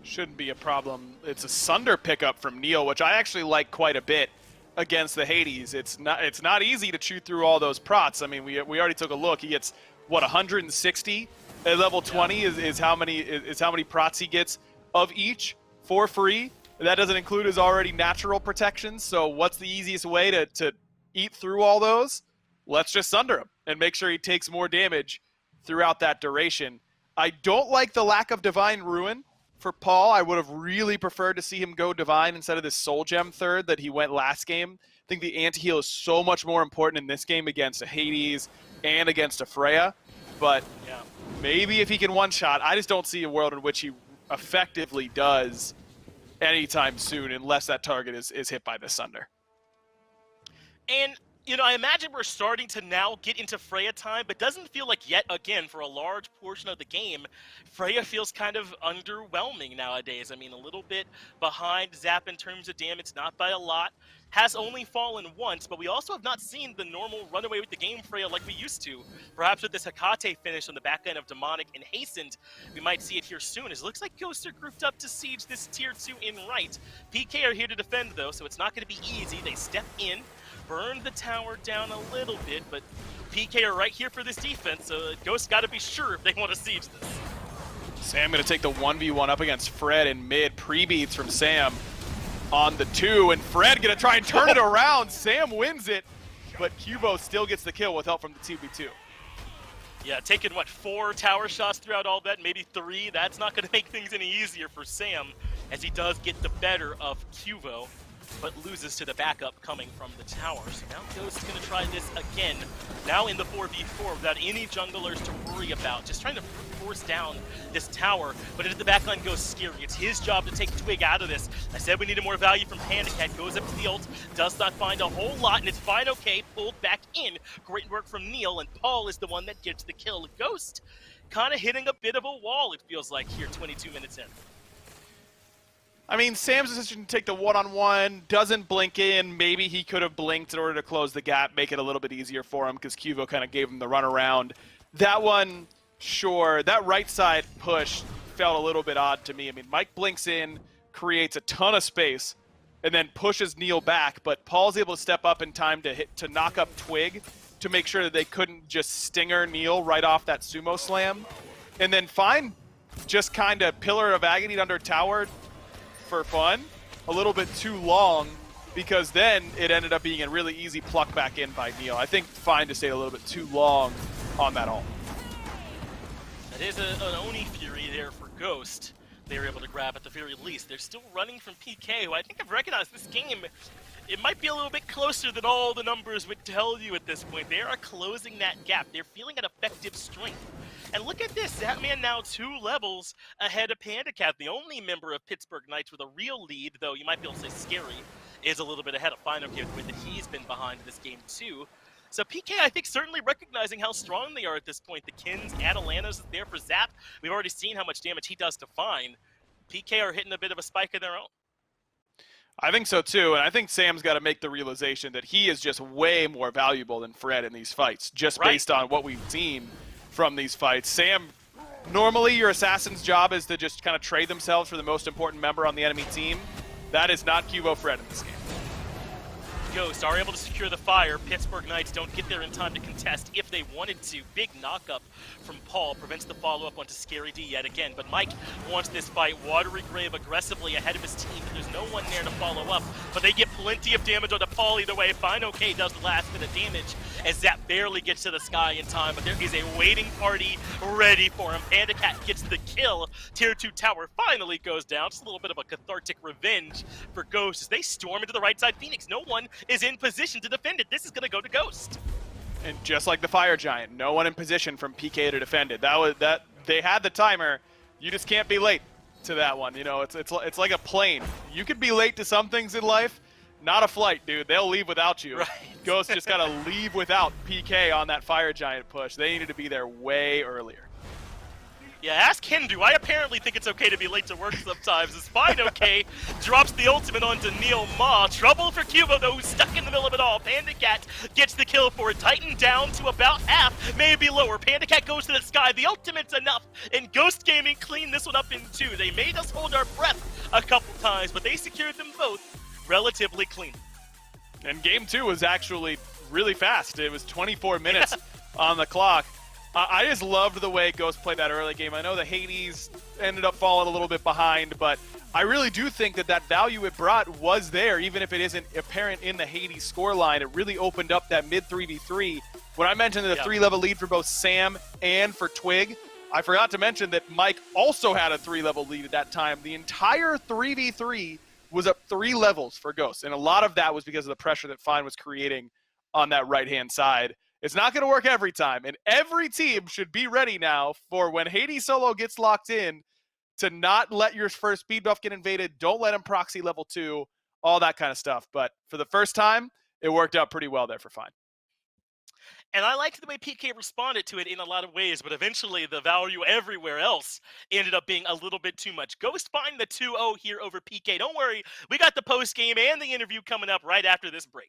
Shouldn't be a problem. It's a Sunder pickup from Neil, which I actually like quite a bit against the Hades. It's not easy to chew through all those prots. I mean, we already took a look. He gets what, 160 at level 20 is how many prots he gets of each for free. That doesn't include his already natural protections. So what's the easiest way to eat through all those? Let's just Sunder him and make sure he takes more damage throughout that duration. I don't like the lack of Divine Ruin for Paul. I would have really preferred to see him go Divine instead of this Soul Gem third that he went last game. I think the anti-heal is so much more important in this game against a Hades and against a Freya. But maybe if he can one-shot, I just don't see a world in which he effectively does anytime soon unless that target is hit by the Sunder. And you know, I imagine we're starting to now get into Freya time, but doesn't feel like yet again for a large portion of the game, Freya feels kind of underwhelming nowadays. I mean, a little bit behind Zap in terms of damage, not by a lot. Has only fallen once, but we also have not seen the normal run away with the game Freya like we used to. Perhaps with this Hekate finish on the back end of Demonic and Hastened, we might see it here soon. It looks like Ghosts are grouped up to siege this tier 2 in right. PK are here to defend though, so it's not going to be easy. They step in, burn the tower down a little bit, but PK are right here for this defense, so Ghosts got to be sure if they want to siege this. Sam going to take the 1v1 up against Fred in mid. Pre-beats from Sam on the 2, and Fred going to try and turn it around. Sam wins it, but Cubo still gets the kill with help from the 2v2. Yeah, taking, what, 4 tower shots throughout all that, maybe 3. That's not going to make things any easier for Sam, as he does get the better of Cubo, but loses to the backup coming from the tower. So now Ghost is going to try this again, now in the 4v4 without any junglers to worry about. Just trying to force down this tower, but into the backline goes Scary. It's his job to take Twig out of this. I said we needed more value from Panda Cat. Goes up to the ult, does not find a whole lot, and it's fine okay, pulled back in. Great work from Neil, and Paul is the one that gets the kill. Ghost kind of hitting a bit of a wall, it feels like, here 22 minutes in. I mean, Sam's decision to take the one-on-one, doesn't blink in. Maybe he could have blinked in order to close the gap, make it a little bit easier for him, because Cubo kind of gave him the runaround. That one, sure. That right side push felt a little bit odd to me. I mean, Mike blinks in, creates a ton of space, and then pushes Neil back, but Paul's able to step up in time to knock up Twig to make sure that they couldn't just stinger Neil right off that sumo slam. And then Fine just kind of Pillar of Agony under tower for fun a little bit too long, because then it ended up being a really easy pluck back in by Neil. I think fine to stay a little bit too long on that ult. That is an Oni Fury there for Ghost. They were able to grab at the very least. They're still running from PK, who I think have recognized this game. It might be a little bit closer than all the numbers would tell you at this point. They are closing that gap. They're feeling an effective strength. And look at this, Zapman now 2 levels ahead of PandaCat, the only member of Pittsburgh Knights with a real lead, though you might be able to say Scary is a little bit ahead of Fine OK with the way that he's been behind this game too. So PK, I think, certainly recognizing how strong they are at this point. The Kins, Atalanta's there for Zap. We've already seen how much damage he does to Fine. PK are hitting a bit of a spike of their own. I think so too, and I think Sam's got to make the realization that he is just way more valuable than Fred in these fights, just based on what we've seen from these fights. Sam, normally your assassin's job is to just kind of trade themselves for the most important member on the enemy team. That is not Cubo Fred in this game. Ghost are able to secure the fire. Pittsburgh Knights don't get there in time to contest if they wanted to. Big knock-up from Paul prevents the follow-up onto Scary D yet again. But Mike wants this fight. Watery Grave aggressively ahead of his team. There's no one there to follow up, but they get plenty of damage onto Paul either way. Fine OK does the last bit of damage as Zap barely gets to the sky in time, but there is a waiting party ready for him. PandaCat gets the kill. Tier 2 tower finally goes down. Just a little bit of a cathartic revenge for Ghost as they storm into the right side. Phoenix, no one is in position to defend it. This is going to go to Ghost. And just like the Fire Giant, no one in position from PK to defend it. They had the timer. You just can't be late to that one. You know, it's like a plane. You could be late to some things in life. Not a flight, dude. They'll leave without you. Right. Ghost just got to leave without PK on that Fire Giant push. They needed to be there way earlier. Yeah, ask Hindu. I apparently think it's okay to be late to work sometimes. It's fine, okay. Drops the ultimate onto Neil Ma. Trouble for Cubo, though, who's stuck in the middle of it all. PandaCat gets the kill for it. Titan down to about half, maybe lower. PandaCat goes to the sky. The ultimate's enough. And Ghost Gaming cleaned this one up in 2. They made us hold our breath a couple times, but they secured them both relatively clean. And game 2 was actually really fast. It was 24 minutes on the clock. I just loved the way Ghost played that early game. I know the Hades ended up falling a little bit behind, but I really do think that value it brought was there, even if it isn't apparent in the Hades scoreline. It really opened up that mid 3v3. When I mentioned the 3-level lead for both Sam and for Twig, I forgot to mention that Mike also had a 3-level lead at that time. The entire 3v3 was up 3 levels for Ghost, and a lot of that was because of the pressure that Fine was creating on that right-hand side. It's not going to work every time, and every team should be ready now for when Hades solo gets locked in to not let your first speed buff get invaded, don't let him proxy level 2, all that kind of stuff. But for the first time, it worked out pretty well there for Fine. And I liked the way PK responded to it in a lot of ways, but eventually the value everywhere else ended up being a little bit too much. Ghost find the 2-0 here over PK. Don't worry, we got the post-game and the interview coming up right after this break.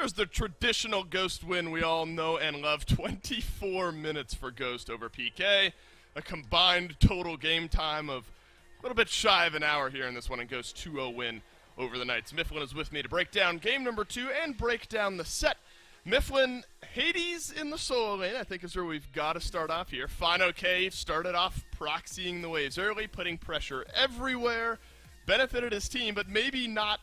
There's the traditional Ghost win we all know and love. 24 minutes for Ghost over PK. A combined total game time of a little bit shy of an hour here in this one, and Ghost 2-0 win over the Knights. Mifflin is with me to break down game number 2 and break down the set. Mifflin, Hades in the solo lane, I think is where we've got to start off here. FineOK started off proxying the waves early, putting pressure everywhere, benefited his team, but maybe not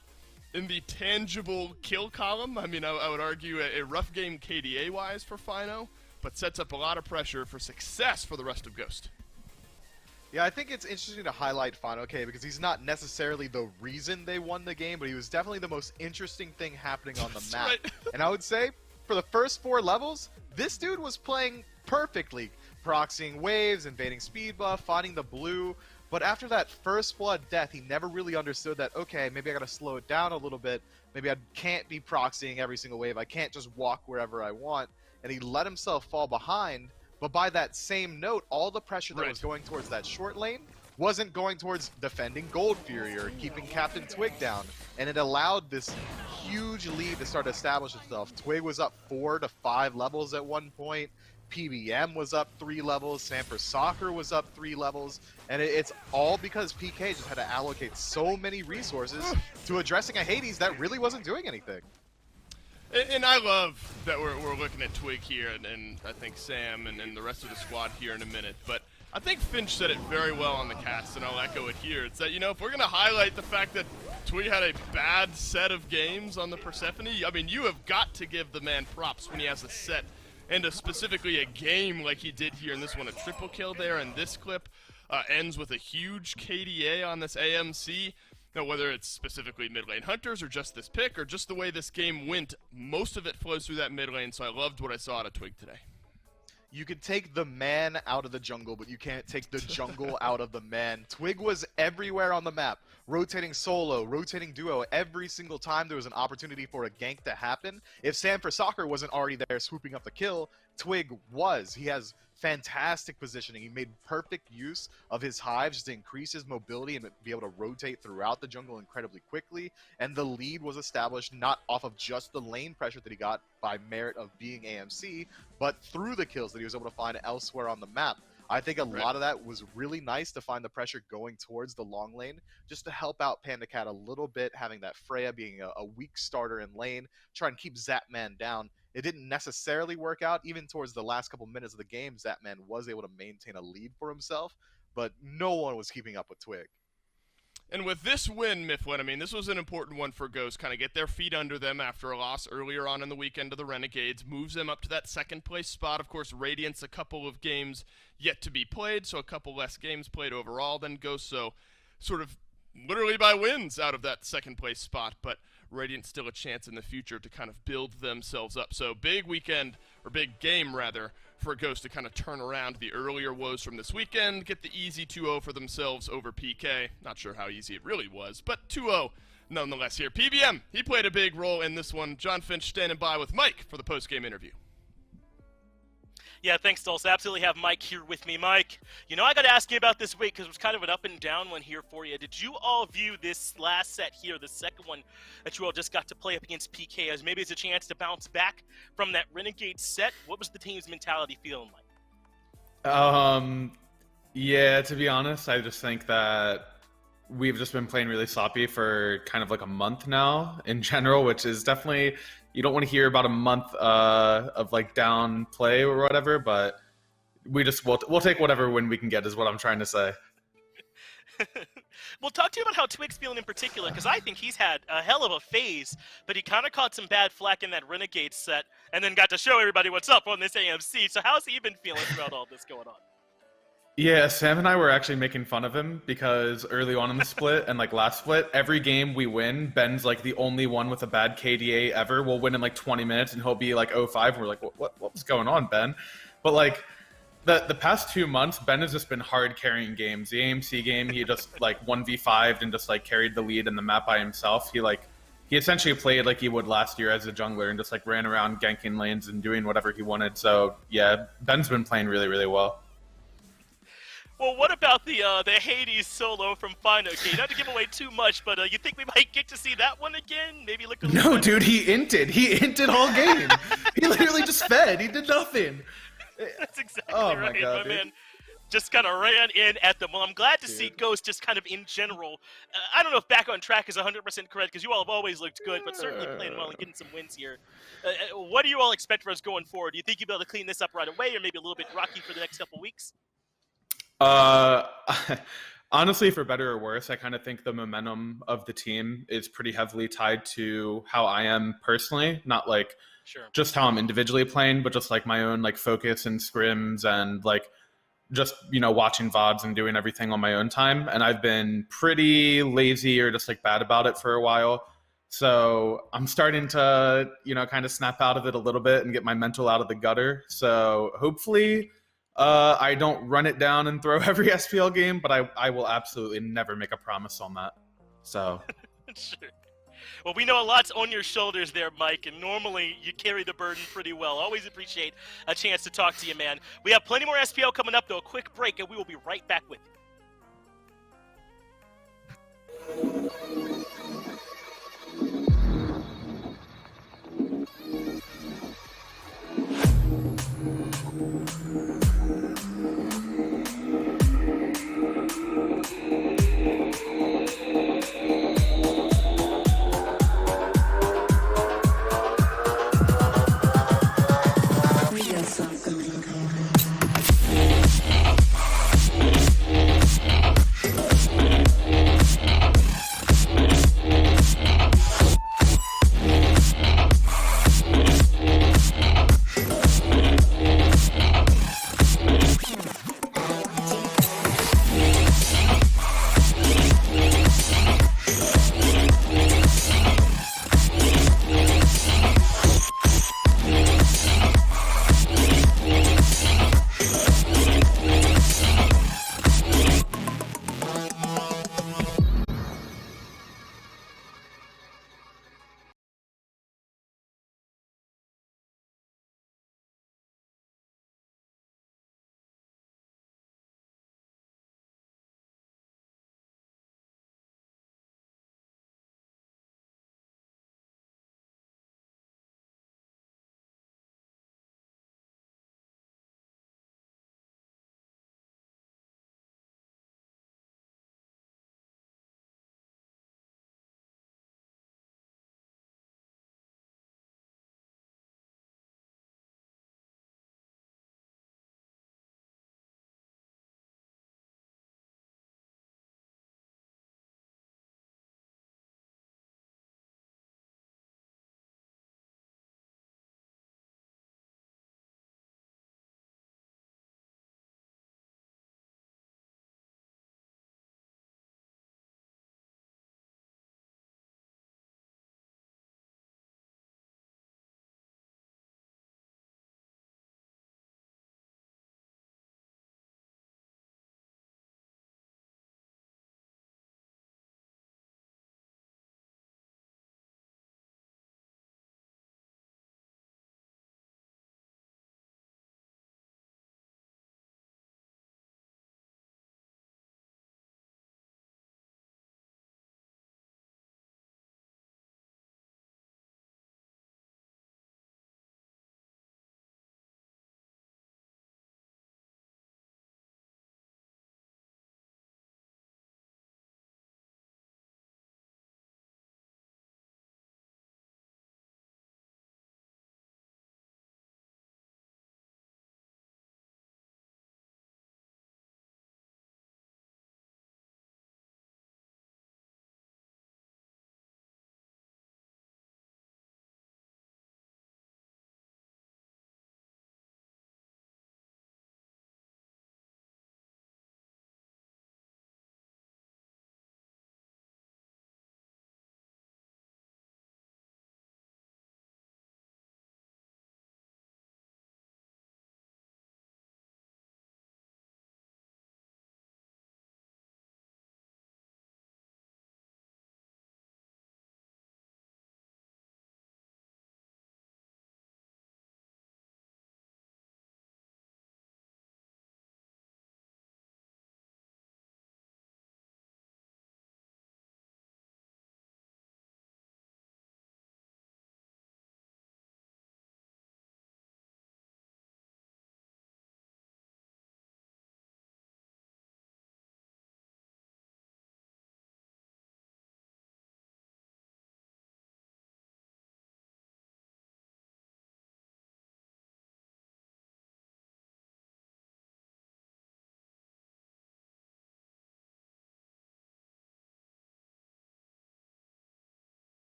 in the tangible kill column. I mean, I would argue a rough game KDA-wise for Fino, but sets up a lot of pressure for success for the rest of Ghost. Yeah, I think it's interesting to highlight FineOK because he's not necessarily the reason they won the game, but he was definitely the most interesting thing happening on the map. Right. And I would say, for the first 4 levels, this dude was playing perfectly. Proxying waves, invading speed buff, finding the blue. But after that first blood death, he never really understood that, okay, maybe I gotta slow it down a little bit. Maybe I can't be proxying every single wave. I can't just walk wherever I want. And he let himself fall behind. But by that same note, all the pressure that was going towards that short lane wasn't going towards defending Gold Fury or keeping Captain Twig down. And it allowed this huge lead to start to establish itself. Twig was up 4 to 5 levels at one point. PBM was up 3 levels, Sanford Soccer was up 3 levels, and it's all because PK just had to allocate so many resources to addressing a Hades that really wasn't doing anything. And I love that we're looking at Twig here, and I think Sam and the rest of the squad here in a minute, but I think Finch said it very well on the cast, and I'll echo it here. It's that, you know, if we're going to highlight the fact that Twig had a bad set of games on the Persephone, I mean, you have got to give the man props when he has a set and specifically a game like he did here in this one. A triple kill there, and this clip ends with a huge KDA on this AMC. Now, whether it's specifically mid lane hunters or just this pick or just the way this game went, most of it flows through that mid lane, so I loved what I saw out of Twig today. You can take the man out of the jungle, but you can't take the jungle out of the man. Twig was everywhere on the map, rotating solo, rotating duo. Every single time there was an opportunity for a gank to happen. If Sanford Soccer wasn't already there swooping up the kill, Twig was. He has fantastic positioning. He made perfect use of his hives just to increase his mobility and be able to rotate throughout the jungle incredibly quickly. And the lead was established not off of just the lane pressure that he got by merit of being AMC, but through the kills that he was able to find elsewhere on the map. I think a lot of that was really nice to find the pressure going towards the long lane, just to help out PandaCat a little bit, having that Freya being a weak starter in lane, try and keep Zapman down. It didn't necessarily work out. Even towards the last couple minutes of the game, Zapman was able to maintain a lead for himself, but no one was keeping up with Twig. And with this win, Mifflin, I mean, this was an important one for Ghost, kind of get their feet under them after a loss earlier on in the weekend to the Renegades, moves them up to that second place spot. Of course, Radiant's a couple of games yet to be played, so a couple less games played overall than Ghost, so sort of literally by wins out of that second place spot, but Radiant still a chance in the future to kind of build themselves up. So big weekend, or big game rather, for Ghost to kind of turn around the earlier woes from this weekend, get the easy 2-0 for themselves over PK. Not sure how easy it really was, but 2-0 nonetheless here. PBM, he played a big role in this one. John Finch standing by with Mike for the post-game interview. Yeah, thanks, Dulce. Absolutely have Mike here with me. Mike, you know, I got to ask you about this week because it was kind of an up and down one here for you. Did you all view this last set here, the second one that you all just got to play up against PK, as maybe it's a chance to bounce back from that Renegade set? What was the team's mentality feeling like? Yeah, to be honest, I just think that we've just been playing really sloppy for kind of like a month now in general, which is definitely, you don't want to hear about a month of like down play or whatever, but we'll take whatever win we can get is what I'm trying to say. Well, talk to you about how Twig's feeling in particular, because I think he's had a hell of a phase, but he kind of caught some bad flack in that Renegade set and then got to show everybody what's up on this AMC. So how's he been feeling throughout all this going on? Yeah, Sam and I were actually making fun of him because early on in the split and like last split, every game we win, Ben's like the only one with a bad KDA ever. We'll win in like 20 minutes and he'll be like 0-5. We're like, what was going on, Ben? But like the past 2 months, Ben has just been hard carrying games. The AMC game, he just like 1v5'd and just like carried the lead in the map by himself. He essentially played like he would last year as a jungler and just like ran around ganking lanes and doing whatever he wanted. So yeah, Ben's been playing really, really well. Well, what about the Hades solo from Fine? Okay, not to give away too much, but you think we might get to see that one again? Maybe look a little No, bit- dude, he inted. He inted all game. He literally just fed. He did nothing. That's exactly Oh my right, God, my dude. man. Just kind of ran in at them. Well, I'm glad to see Ghost just kind of in general. I don't know if back on track is 100% correct because you all have always looked good, but certainly playing well and getting some wins here. What do you all expect for us going forward? Do you think you'll be able to clean this up right away or maybe a little bit rocky for the next couple weeks? Honestly, for better or worse, I kind of think the momentum of the team is pretty heavily tied to how I am personally, not like Sure. just how I'm individually playing, but just like my own like focus and scrims and like just, you know, watching VODs and doing everything on my own time. And I've been pretty lazy or just like bad about it for a while. So I'm starting to, you know, kind of snap out of it a little bit and get my mental out of the gutter. So hopefully I don't run it down and throw every SPL game, but I will absolutely never make a promise on that. So Sure. Well, we know a lot's on your shoulders there, Mike, and normally you carry the burden pretty well. Always appreciate a chance to talk to you, man. We have plenty more SPL coming up, though. A quick break, and we will be right back with you.